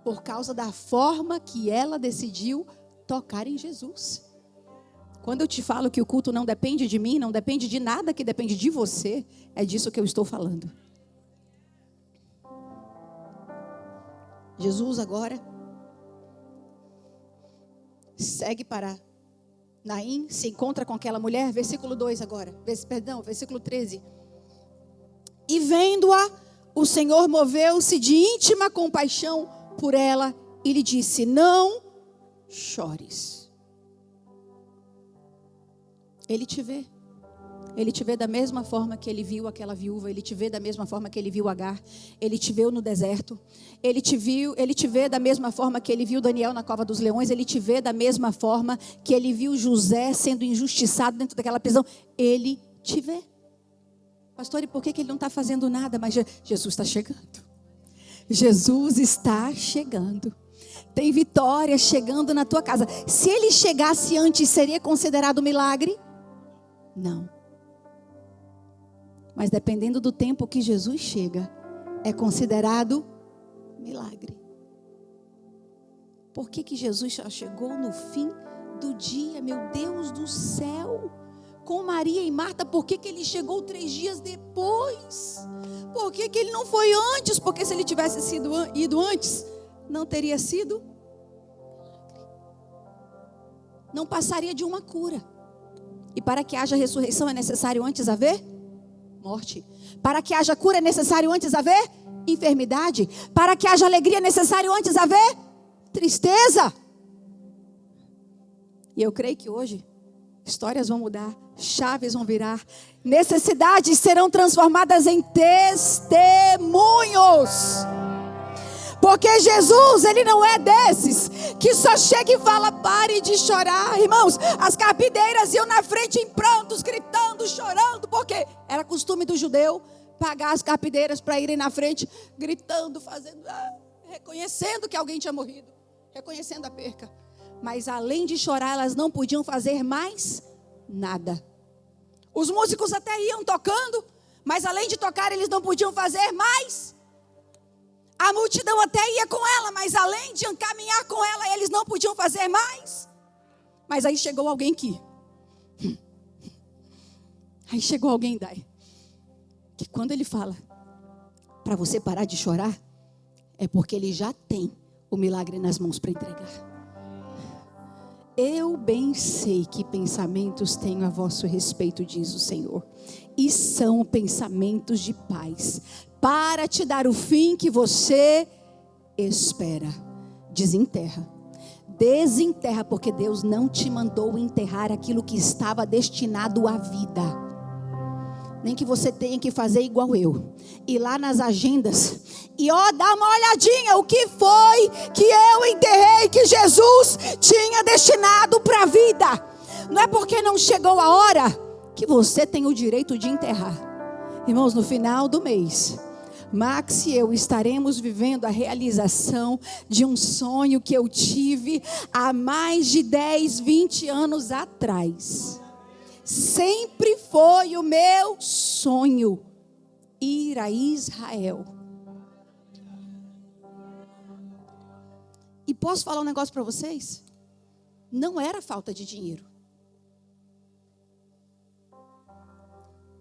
por causa da forma que ela decidiu tocar em Jesus. Quando eu te falo que o culto não depende de mim, não depende de nada, que depende de você, é disso que eu estou falando. Jesus agora segue para Naim, se encontra com aquela mulher, versículo 2 agora, versículo 13. E vendo-a, o Senhor moveu-se de íntima compaixão por ela e lhe disse: não chores. Ele te vê. Ele te vê da mesma forma que ele viu aquela viúva. Ele te vê da mesma forma que ele viu Agar. Ele te viu no deserto. Ele te vê da mesma forma que ele viu Daniel na cova dos leões. Ele te vê da mesma forma que ele viu José sendo injustiçado dentro daquela prisão. Ele te vê. Pastor, e por que ele não está fazendo nada? Mas Jesus está chegando. Jesus está chegando. Tem vitória chegando na tua casa. Se ele chegasse antes, seria considerado milagre? Não. Mas dependendo do tempo que Jesus chega, é considerado milagre. Por que Jesus já chegou no fim do dia? Meu Deus do céu! Com Maria e Marta, por que ele chegou 3 dias depois? Por que ele não foi antes? Porque se ele tivesse ido antes, não teria sido. Não passaria de uma cura. E para que haja ressurreição é necessário antes haver morte. Para que haja cura é necessário antes haver enfermidade. Para que haja alegria é necessário antes haver tristeza. E eu creio que hoje histórias vão mudar, chaves vão virar, necessidades serão transformadas em testemunhos. Porque Jesus, ele não é desses que só chega e fala: pare de chorar. Irmãos, as carpideiras iam na frente em prantos, gritando, chorando, porque era costume do judeu pagar as carpideiras para irem na frente, gritando, fazendo, reconhecendo que alguém tinha morrido, reconhecendo a perca. Mas além de chorar, elas não podiam fazer mais nada. Os músicos até iam tocando, mas além de tocar, eles não podiam fazer mais. A multidão até ia com ela, mas além de caminhar com ela, eles não podiam fazer mais. Mas aí chegou alguém Aí chegou alguém daí, que quando ele fala para você parar de chorar, é porque ele já tem o milagre nas mãos para entregar. Eu bem sei que pensamentos tenho a vosso respeito, diz o Senhor, e são pensamentos de paz, para te dar o fim que você espera. Desenterra, porque Deus não te mandou enterrar aquilo que estava destinado à vida. Nem que você tenha que fazer igual eu, ir lá nas agendas e dá uma olhadinha, o que foi que eu enterrei, que Jesus tinha destinado para a vida. Não é porque não chegou a hora que você tem o direito de enterrar. Irmãos, no final do mês, Max e eu estaremos vivendo a realização de um sonho que eu tive há mais de 10, 20 anos atrás. Sempre foi o meu sonho ir a Israel. E posso falar um negócio para vocês? Não era falta de dinheiro.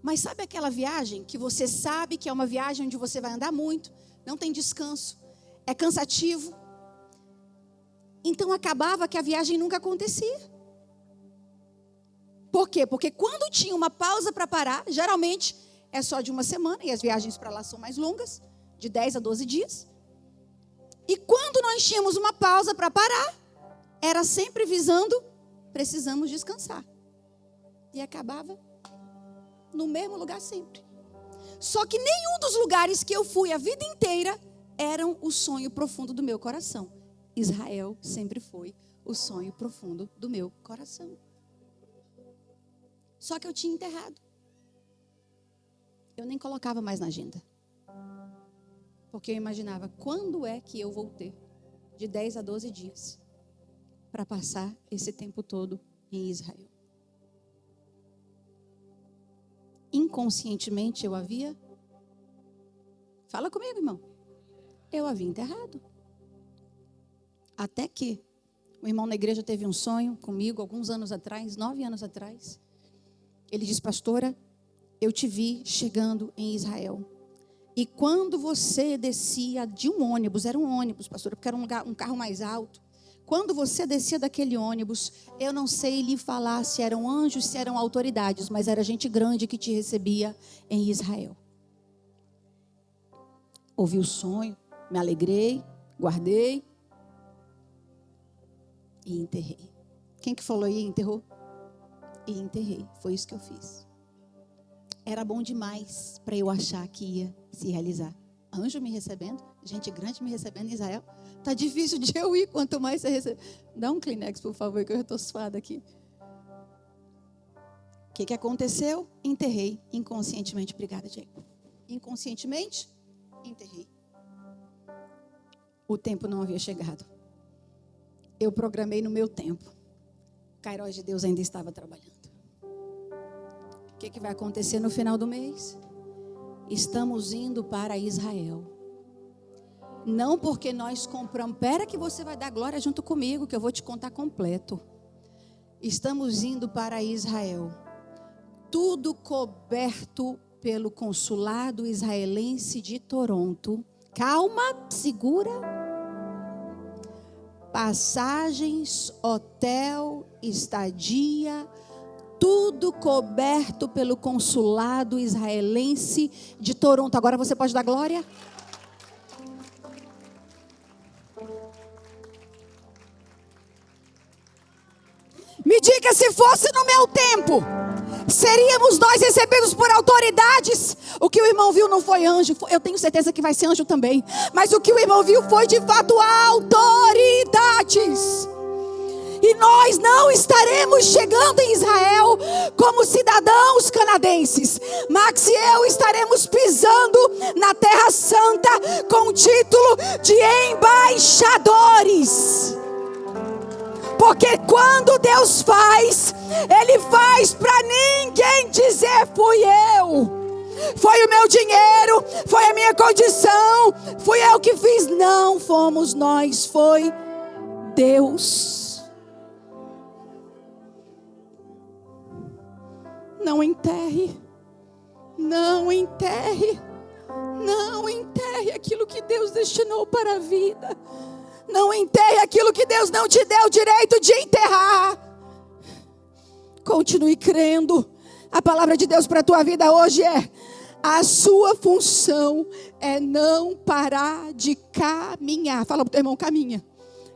Mas sabe aquela viagem que você sabe que é uma viagem onde você vai andar muito, não tem descanso, é cansativo? Então acabava que a viagem nunca acontecia. Por quê? Porque quando tinha uma pausa para parar, geralmente é só de uma semana, e as viagens para lá são mais longas, de 10 a 12 dias. E quando nós tínhamos uma pausa para parar, era sempre visando, precisamos descansar. E acabava no mesmo lugar sempre. Só que nenhum dos lugares que eu fui a vida inteira eram o sonho profundo do meu coração. Israel sempre foi o sonho profundo do meu coração. Só que eu tinha enterrado. Eu nem colocava mais na agenda. Porque eu imaginava, quando é que eu vou ter de 10 a 12 dias para passar esse tempo todo em Israel? Inconscientemente eu havia... Fala comigo, irmão. Eu havia enterrado. Até que o irmão na igreja teve um sonho comigo, alguns anos atrás, 9 anos atrás. Ele disse, pastora, eu te vi chegando em Israel. E quando você descia de um ônibus, era um ônibus, pastora, porque era um carro mais alto. Quando você descia daquele ônibus, eu não sei lhe falar se eram anjos, se eram autoridades, mas era gente grande que te recebia em Israel. Ouvi o sonho, me alegrei, guardei e enterrei. Quem que falou aí, enterrou? E enterrei, foi isso que eu fiz. Era bom demais para eu achar que ia se realizar. Anjo me recebendo, gente grande me recebendo em Israel. Tá difícil de eu ir, quanto mais você recebe. Dá um Kleenex, por favor, que eu estou suada aqui. O que aconteceu? Enterrei inconscientemente. Obrigada, Diego. Inconscientemente, enterrei. O tempo não havia chegado. Eu programei no meu tempo. O Kairos de Deus ainda estava trabalhando. O que vai acontecer no final do mês? Estamos indo para Israel. Não porque nós compramos. Espera que você vai dar glória junto comigo, que eu vou te contar completo. Estamos indo para Israel. Tudo coberto pelo consulado israelense de Toronto. Calma, segura. Passagens, hotel, estadia, tudo coberto pelo consulado israelense de Toronto. Agora você pode dar glória? Me diga, se fosse no meu tempo, seríamos nós recebidos por autoridades? O que o irmão viu não foi anjo. Eu tenho certeza que vai ser anjo também. Mas o que o irmão viu foi de fato autoridades. E nós não estaremos chegando em Israel como cidadãos canadenses. Max e eu estaremos pisando na Terra Santa com o título de embaixadores. Porque quando Deus faz, Ele faz para ninguém dizer fui eu. Foi o meu dinheiro, foi a minha condição, fui eu que fiz. Não fomos nós, foi Deus. Não enterre, não enterre, não enterre aquilo que Deus destinou para a vida. Não enterre aquilo que Deus não te deu o direito de enterrar. Continue crendo. A palavra de Deus para a tua vida hoje é: a sua função é não parar de caminhar. Fala para o teu irmão, caminha.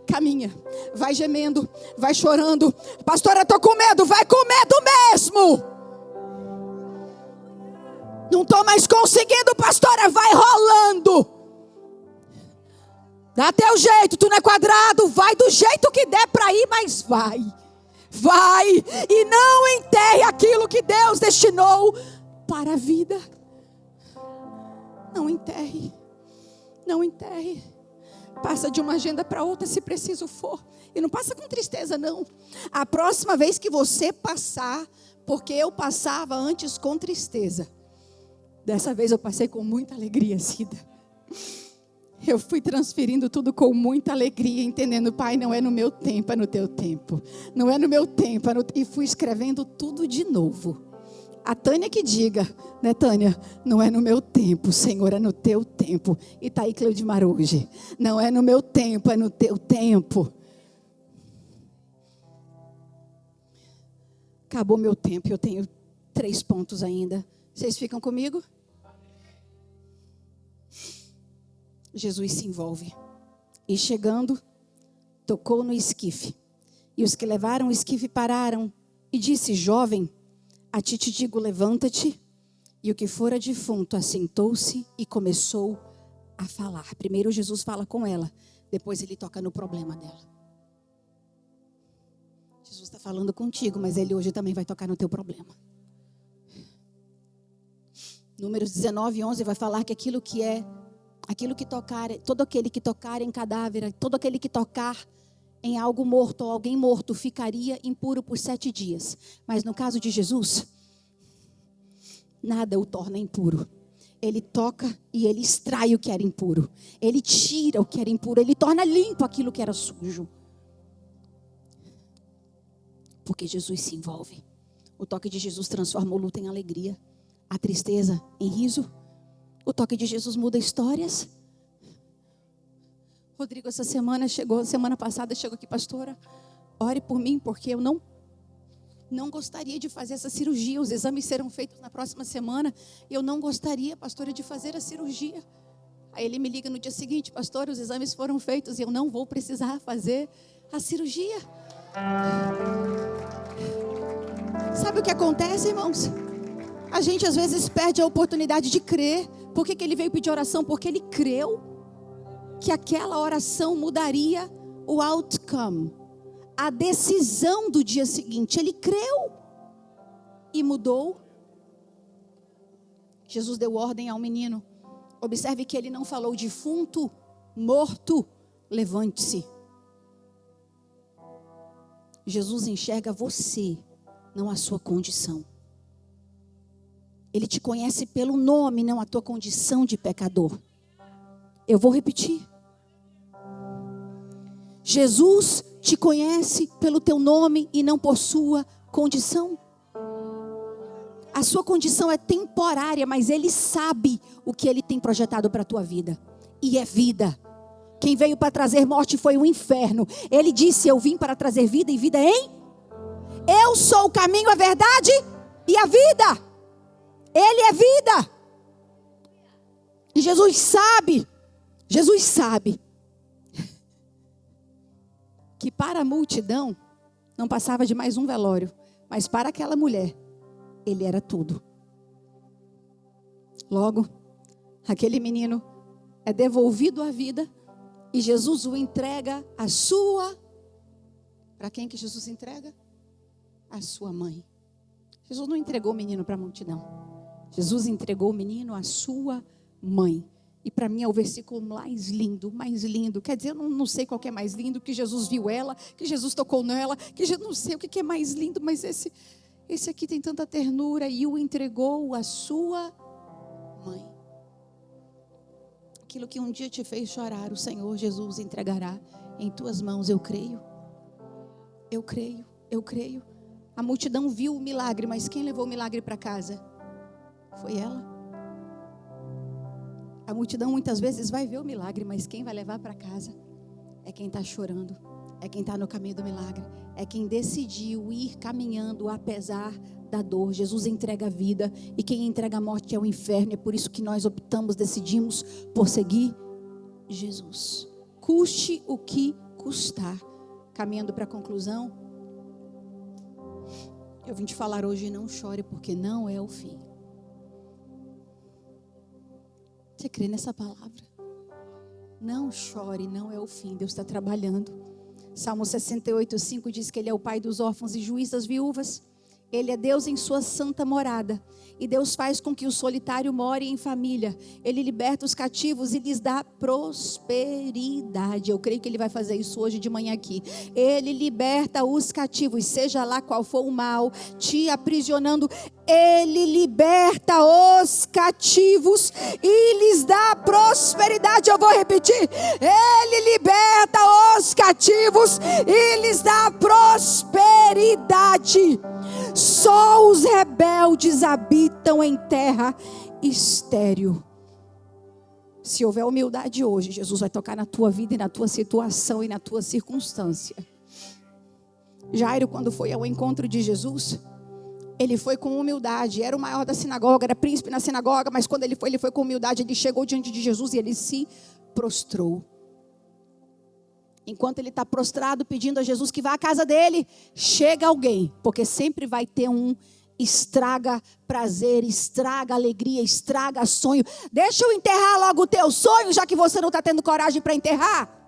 Caminha, vai gemendo, vai chorando. Pastora, estou com medo, vai com medo mesmo. Não estou mais conseguindo, pastora, vai rolando. Dá teu jeito, tu não é quadrado, vai do jeito que der para ir, mas vai. Vai e não enterre aquilo que Deus destinou para a vida. Não enterre, não enterre. Passa de uma agenda para outra se preciso for. E não passa com tristeza não. A próxima vez que você passar, porque eu passava antes com tristeza. Dessa vez eu passei com muita alegria, Cida. Eu fui transferindo tudo com muita alegria, entendendo, Pai, não é no meu tempo, é no teu tempo. Não é no meu tempo, e fui escrevendo tudo de novo. A Tânia que diga, né, Tânia? Não é no meu tempo, Senhor, é no teu tempo. E está aí Cleudimar hoje. Não é no meu tempo, é no teu tempo. Acabou meu tempo, eu tenho 3 pontos ainda. Vocês ficam comigo? Jesus se envolve. E chegando, tocou no esquife. E os que levaram o esquife pararam e disse: jovem, a ti te digo, levanta-te. E o que fora defunto assentou-se e começou a falar. Primeiro Jesus fala com ela, depois ele toca no problema dela. Jesus está falando contigo, mas ele hoje também vai tocar no teu problema. Números 19:11 vai falar que aquilo que tocar, todo aquele que tocar em cadáver, todo aquele que tocar em algo morto ou alguém morto ficaria impuro por 7 dias. Mas no caso de Jesus, nada o torna impuro. Ele toca e ele extrai o que era impuro. Ele tira o que era impuro. Ele torna limpo aquilo que era sujo. Porque Jesus se envolve. O toque de Jesus transforma o luto em alegria, a tristeza em riso. O toque de Jesus muda histórias. Rodrigo, semana passada chegou aqui, pastora, ore por mim, porque eu não gostaria de fazer essa cirurgia. Os exames serão feitos na próxima semana. Eu não gostaria, pastora, de fazer a cirurgia. Aí ele me liga no dia seguinte: pastora, os exames foram feitos e eu não vou precisar fazer a cirurgia. Sabe o que acontece, irmãos? A gente às vezes perde a oportunidade de crer. Por que ele veio pedir oração? Porque ele creu que aquela oração mudaria o outcome, a decisão do dia seguinte. Ele creu e mudou. Jesus deu ordem ao menino. Observe que ele não falou defunto, morto, levante-se. Jesus enxerga você, não a sua condição. Ele te conhece pelo nome, não a tua condição de pecador. Eu vou repetir. Jesus te conhece pelo teu nome e não por sua condição. A sua condição é temporária, mas Ele sabe o que Ele tem projetado para a tua vida. E é vida. Quem veio para trazer morte foi o inferno. Ele disse: eu vim para trazer vida e vida em... Eu sou o caminho, a verdade e a vida. Ele é vida. E Jesus sabe que para a multidão não passava de mais um velório, mas para aquela mulher, ele era tudo. Logo, aquele menino é devolvido à vida e Jesus o entrega à sua... Para quem que Jesus entrega? À sua mãe. Jesus não entregou o menino para a multidão. Jesus entregou o menino à sua mãe. E para mim é o versículo mais lindo, mais lindo. Quer dizer, eu não sei qual que é mais lindo, que Jesus viu ela, que Jesus tocou nela, que Jesus, não sei o que é mais lindo, mas esse aqui tem tanta ternura. E o entregou à sua mãe. Aquilo que um dia te fez chorar, o Senhor Jesus entregará em tuas mãos. Eu creio. Eu creio, eu creio. A multidão viu o milagre, mas quem levou o milagre para casa? Foi ela. A multidão muitas vezes vai ver o milagre, mas quem vai levar para casa é quem está chorando, é quem está no caminho do milagre, é quem decidiu ir caminhando apesar da dor. Jesus entrega a vida e quem entrega a morte é o inferno. É por isso que nós decidimos por seguir Jesus, custe o que custar. Caminhando para a conclusão, eu vim te falar hoje: não chore, porque não é o fim. Você crê nessa palavra? Não chore, não é o fim. Deus está trabalhando. Salmo 68:5 diz que Ele é o pai dos órfãos e juiz das viúvas. Ele é Deus em sua santa morada. E Deus faz com que o solitário more em família. Ele liberta os cativos e lhes dá prosperidade. Eu creio que Ele vai fazer isso hoje de manhã aqui. Ele liberta os cativos, seja lá qual for o mal te aprisionando. Ele liberta os cativos e lhes dá prosperidade. Eu vou repetir. Ele liberta os cativos e lhes dá prosperidade. Só os rebeldes habitam em terra estéril. Se houver humildade hoje, Jesus vai tocar na tua vida e na tua situação e na tua circunstância. Jairo, quando foi ao encontro de Jesus, ele foi com humildade. Era o maior da sinagoga, era príncipe na sinagoga, mas quando ele foi com humildade. Ele chegou diante de Jesus e ele se prostrou. Enquanto ele está prostrado pedindo a Jesus que vá à casa dele, chega alguém, porque sempre vai ter um estraga prazer, estraga alegria, estraga sonho. Deixa eu enterrar logo o teu sonho, já que você não está tendo coragem para enterrar.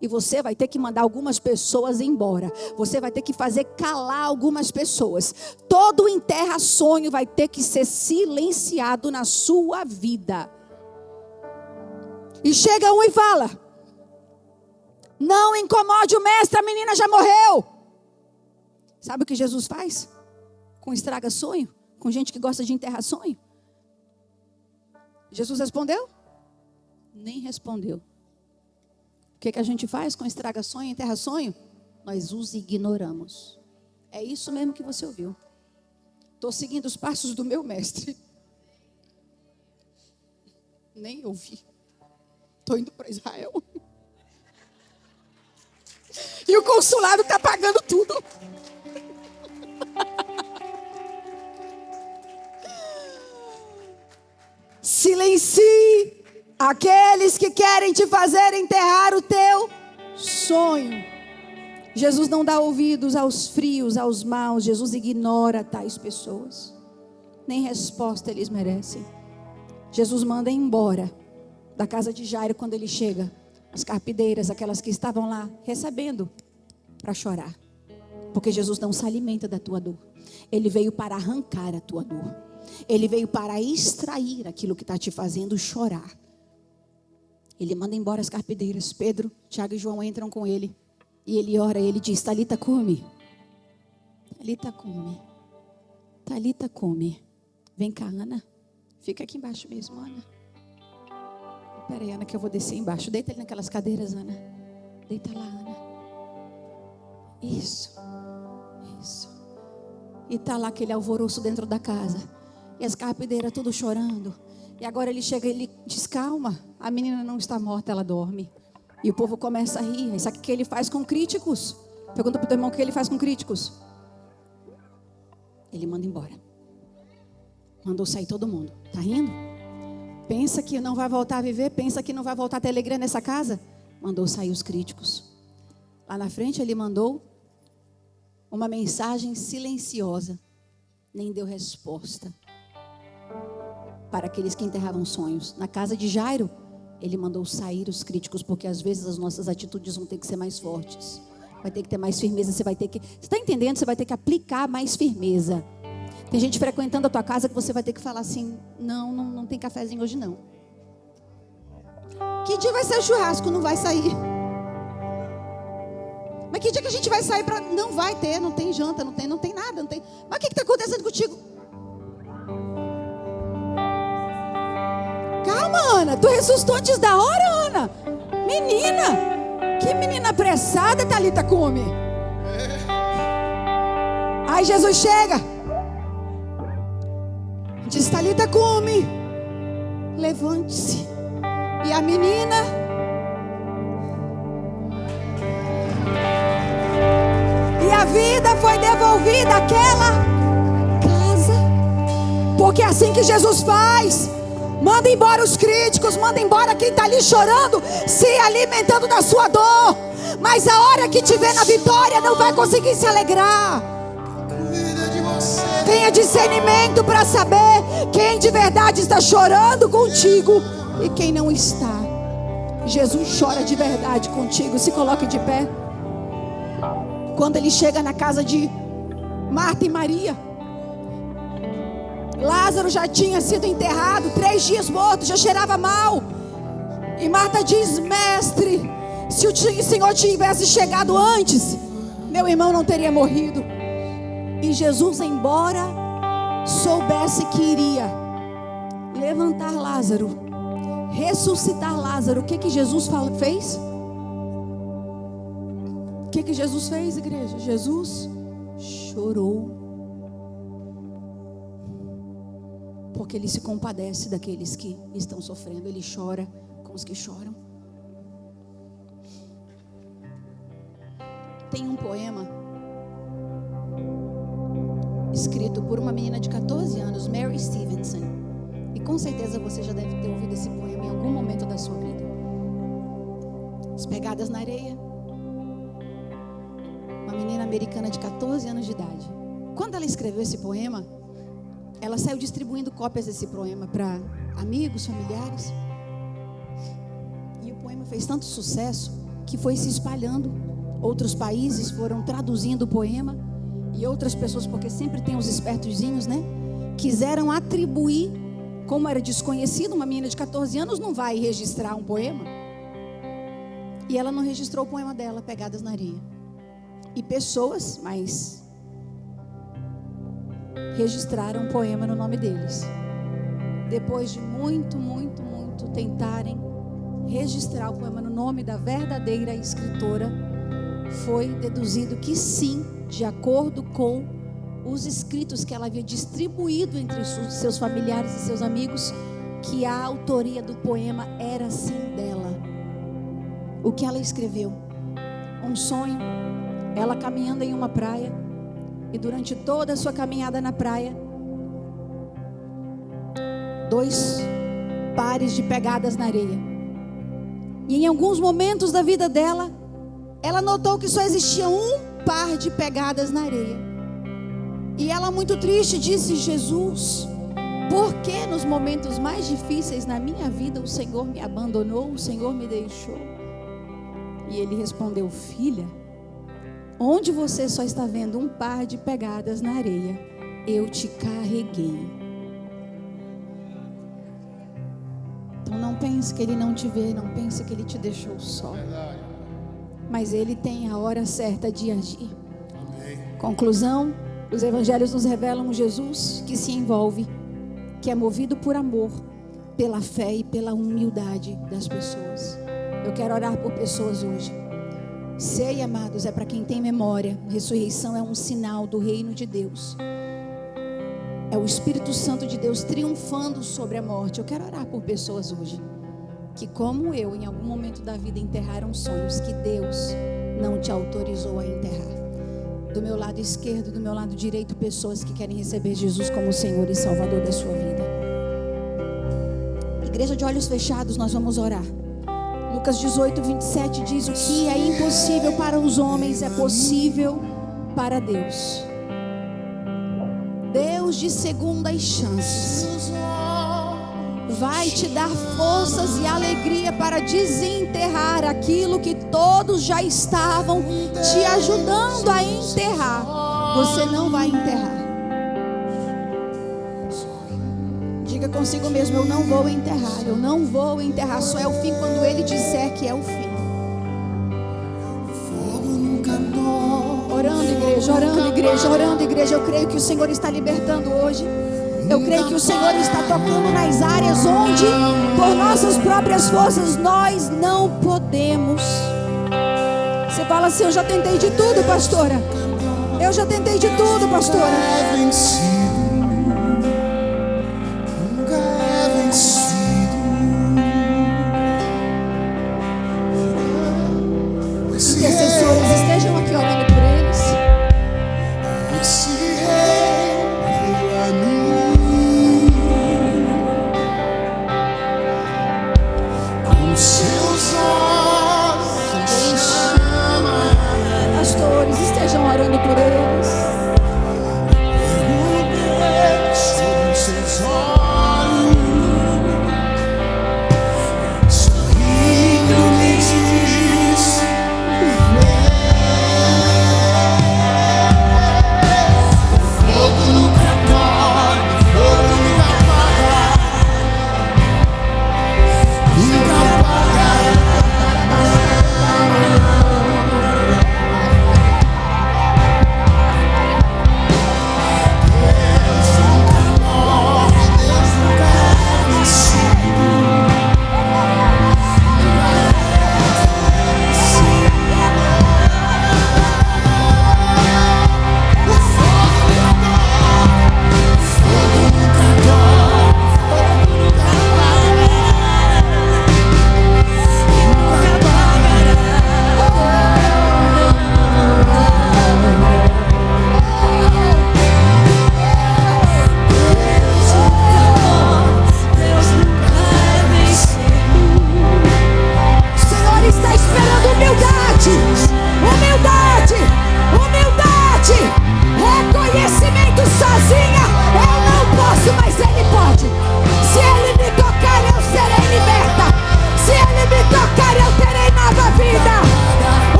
E você vai ter que mandar algumas pessoas embora. Você vai ter que fazer calar algumas pessoas. Todo enterra sonho vai ter que ser silenciado na sua vida. E chega um e fala: não incomode o mestre, a menina já morreu. Sabe o que Jesus faz? Com estraga sonho, com gente que gosta de enterrar sonho. Jesus respondeu? Nem respondeu. O que a gente faz com estraga sonho, enterra sonho? Nós os ignoramos. É isso mesmo que você ouviu. Estou seguindo os passos do meu mestre. Nem ouvi. Estou indo para Israel. E o consulado está pagando tudo. Silencie aqueles que querem te fazer enterrar o teu sonho. Jesus não dá ouvidos aos frios, aos maus. Jesus ignora tais pessoas. Nem resposta eles merecem. Jesus manda embora da casa de Jairo quando ele chega. As carpideiras, aquelas que estavam lá recebendo, para chorar. Porque Jesus não se alimenta da tua dor. Ele veio para arrancar a tua dor. Ele veio para extrair aquilo que está te fazendo chorar. Ele manda embora as carpideiras. Pedro, Tiago e João entram com ele. E ele ora, ele diz: Talita cumi. Talita cumi. Talita cumi. Vem cá, Ana. Fica aqui embaixo mesmo, Ana. Espera aí, Ana, que eu vou descer embaixo. Deita ali naquelas cadeiras, Ana. Deita lá, Ana. Isso. Isso. E está lá aquele alvoroço dentro da casa. E as carpideiras tudo chorando. E agora ele chega e ele diz: calma, a menina não está morta, ela dorme. E o povo começa a rir. E sabe o que ele faz com críticos? Pergunta para o teu irmão o que ele faz com críticos. Ele manda embora. Mandou sair todo mundo. Está rindo? Pensa que não vai voltar a viver? Pensa que não vai voltar a ter alegria nessa casa? Mandou sair os críticos. Lá na frente ele mandou uma mensagem silenciosa. Nem deu resposta para aqueles que enterravam sonhos. Na casa de Jairo, ele mandou sair os críticos, porque às vezes as nossas atitudes vão ter que ser mais fortes. Vai ter que ter mais firmeza, você está entendendo? Você vai ter que aplicar mais firmeza. Tem gente frequentando a tua casa que você vai ter que falar assim: não tem cafezinho hoje não. Que dia vai ser o churrasco? Não vai sair. Mas que dia que a gente vai sair para... Não vai ter, não tem janta, não tem nada, não tem... Mas o que está acontecendo contigo? Calma, Ana, tu ressuscitou antes da hora, Ana. Menina, que menina apressada, Talita cumi. Aí Jesus chega, diz: Talita cumi, levante-se. E a menina... E a vida foi devolvida àquela casa. Porque é assim que Jesus faz. Manda embora os críticos, manda embora quem está ali chorando, se alimentando da sua dor. Mas a hora que te vê na vitória, não vai conseguir se alegrar. Tenha discernimento para saber quem de verdade está chorando contigo e quem não está. Jesus chora de verdade contigo. Se coloque de pé. Quando ele chega na casa de Marta e Maria, Lázaro já tinha sido enterrado, 3 dias morto, já cheirava mal. E Marta diz: mestre, se o Senhor tivesse chegado antes, meu irmão não teria morrido. E Jesus, embora soubesse que iria levantar Lázaro, ressuscitar Lázaro, o que Jesus fez? O que Jesus fez, igreja? Jesus chorou. porque Ele se compadece daqueles que estão sofrendo. Ele chora com os que choram. Tem um poema escrito por uma menina de 14 anos, Mary Stevenson. E com certeza você já deve ter ouvido esse poema em algum momento da sua vida. As Pegadas na Areia. Uma menina americana de 14 anos de idade. Quando ela escreveu esse poema, ela saiu distribuindo cópias desse poema para amigos, familiares. E o poema fez tanto sucesso que foi se espalhando. Outros países foram traduzindo o poema. E outras pessoas, porque sempre tem os espertozinhos, né? Quiseram atribuir, como era desconhecido, uma menina de 14 anos não vai registrar um poema. E ela não registrou o poema dela, Pegadas na Areia. E pessoas, mas registraram um poema no nome deles. Depois de muito tentarem registrar o poema no nome da verdadeira escritora, foi deduzido que sim, de acordo com os escritos que ela havia distribuído entre seus familiares e seus amigos, que a autoria do poema era sim dela. O que ela escreveu? Um sonho, ela caminhando em uma praia, e durante toda a sua caminhada na praia, 2 pares de pegadas na areia. E em alguns momentos da vida dela, ela notou que só existia um par de pegadas na areia. E ela, muito triste, disse: Jesus, por que nos momentos mais difíceis na minha vida o Senhor me abandonou, o Senhor me deixou? E ele respondeu: filha, onde você só está vendo um par de pegadas na areia, eu te carreguei. Então não pense que Ele não te vê, não pense que Ele te deixou só. Mas Ele tem a hora certa de agir. Conclusão: os evangelhos nos revelam um Jesus que se envolve, que é movido por amor, pela fé e pela humildade das pessoas. Eu quero orar por pessoas hoje. Sei, amados, é para quem tem memória. Ressurreição é um sinal do reino de Deus. É o Espírito Santo de Deus triunfando sobre a morte. Eu quero orar por pessoas hoje que, como eu, em algum momento da vida enterraram sonhos que Deus não te autorizou a enterrar. Do meu lado esquerdo, do meu lado direito, pessoas que querem receber Jesus como Senhor e Salvador da sua vida. Igreja de olhos fechados, nós vamos orar. Lucas 18, 27 diz: o que é impossível para os homens é possível para Deus. Deus de segundas chances vai te dar forças e alegria para desenterrar aquilo que todos já estavam te ajudando a enterrar. Você não vai enterrar. Diga consigo mesmo: eu não vou enterrar, eu não vou enterrar. Só é o fim quando Ele disser que é o fim. Orando, igreja, orando, igreja, orando, igreja. Eu creio que o Senhor está libertando hoje. Eu creio que o Senhor está tocando nas áreas onde, por nossas próprias forças, nós não podemos. Você fala assim: eu já tentei de tudo, pastora. Eu já tentei de tudo, pastora. Intercessores, estejam aqui orando por eles. Pastores, estejam orando por eles.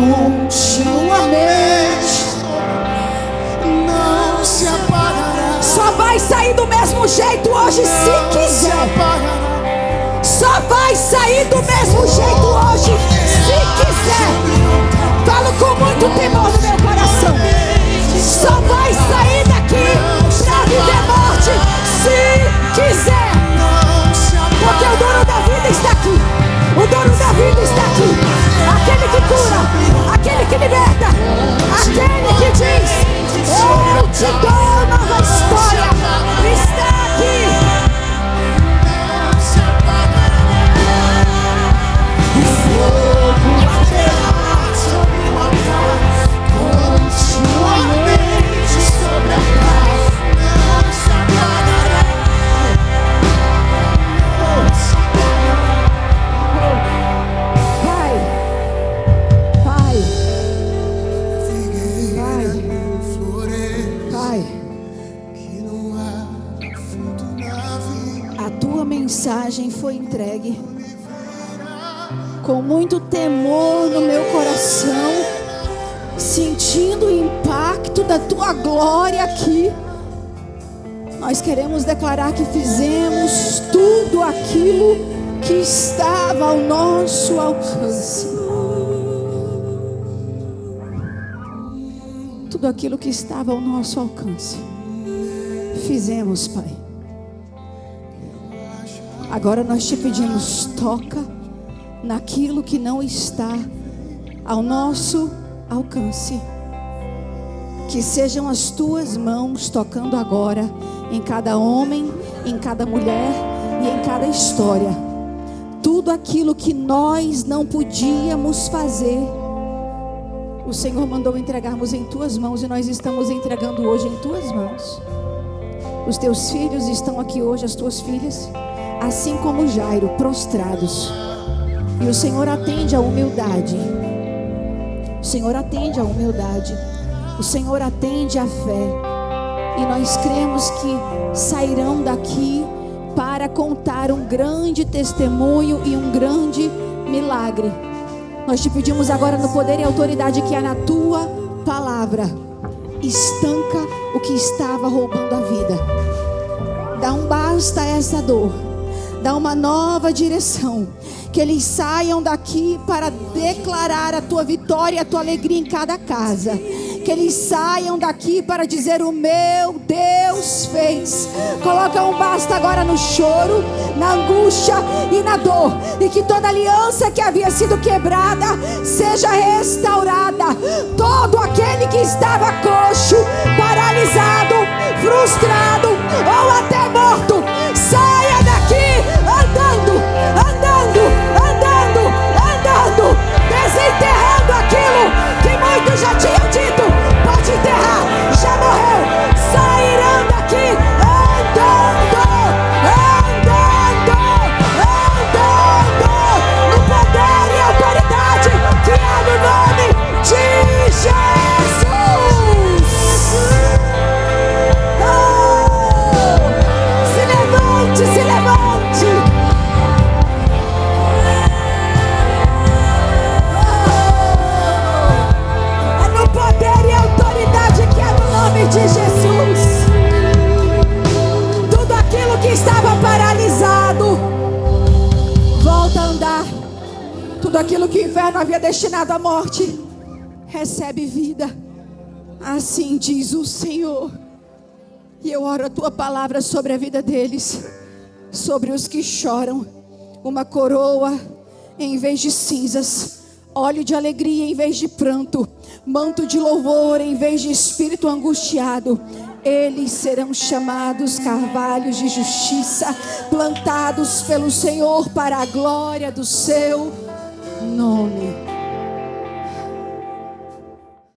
continuamente. Não se apagará. Só vai sair do mesmo jeito hoje se Não se quiser. apagará. Só vai sair do mesmo jeito hoje se quiser. Falo com muito temor no meu coração. Só vai sair daqui pra viver morte se quiser. Porque o dono da vida está aqui. O dono da vida está aqui. Aquele que cura, aquele que liberta, aquele que diz: eu te dou nova história. Está aqui. O fogo arderá sobre o altar, continuamente sobre a paz. Não se apagará. Não se Pai, Pai, apagará. Floreira Pai, que não há fruto na vida. a tua mensagem foi entregue com muito temor no meu coração, sentindo o impacto da tua glória aqui. Nós queremos declarar que fizemos tudo aquilo que estava ao nosso alcance. Tudo aquilo que estava ao nosso alcance. Fizemos, Pai. Agora nós te pedimos, toca naquilo que não está ao nosso alcance. Que sejam as tuas mãos tocando agora em cada homem, em cada mulher e em cada história. Tudo aquilo que nós não podíamos fazer, o Senhor mandou entregarmos em tuas mãos, e nós estamos entregando hoje em tuas mãos. Os teus filhos estão aqui hoje, as tuas filhas, assim como Jairo, prostrados. E o Senhor atende a humildade. O Senhor atende a humildade. O Senhor atende a fé. E nós cremos que sairão daqui para contar um grande testemunho e um grande milagre. Nós te pedimos agora, no poder e autoridade que há na tua palavra, estanca o que estava roubando a vida. Dá um basta a essa dor. Dá uma nova direção. Que eles saiam daqui para declarar a tua vitória e a tua alegria em cada casa. Que eles saiam daqui para dizer: o meu Deus fez. Coloca um basta agora no choro, na angústia e na dor. E que toda aliança que havia sido quebrada seja restaurada. Todo aquele que estava coxo, paralisado, frustrado ou até morto, saia daqui andando, andando, andando, andando, desenterrando aquilo que muitos já tinham dito: pode enterrar, já morreu. Sairão daqui andando, andando, andando, no poder e autoridade que há no nome de Jesus. Se levante, se levante. É no poder e autoridade que há no nome de Jesus. Tudo aquilo que estava paralisado volta a andar. Tudo aquilo que o inferno havia destinado à morte recebe vida. Assim diz o Senhor. E eu oro a tua palavra sobre a vida deles, sobre os que choram. Uma coroa em vez de cinzas, óleo de alegria em vez de pranto, manto de louvor em vez de espírito angustiado. Eles serão chamados carvalhos de justiça, plantados pelo Senhor para a glória do seu nome.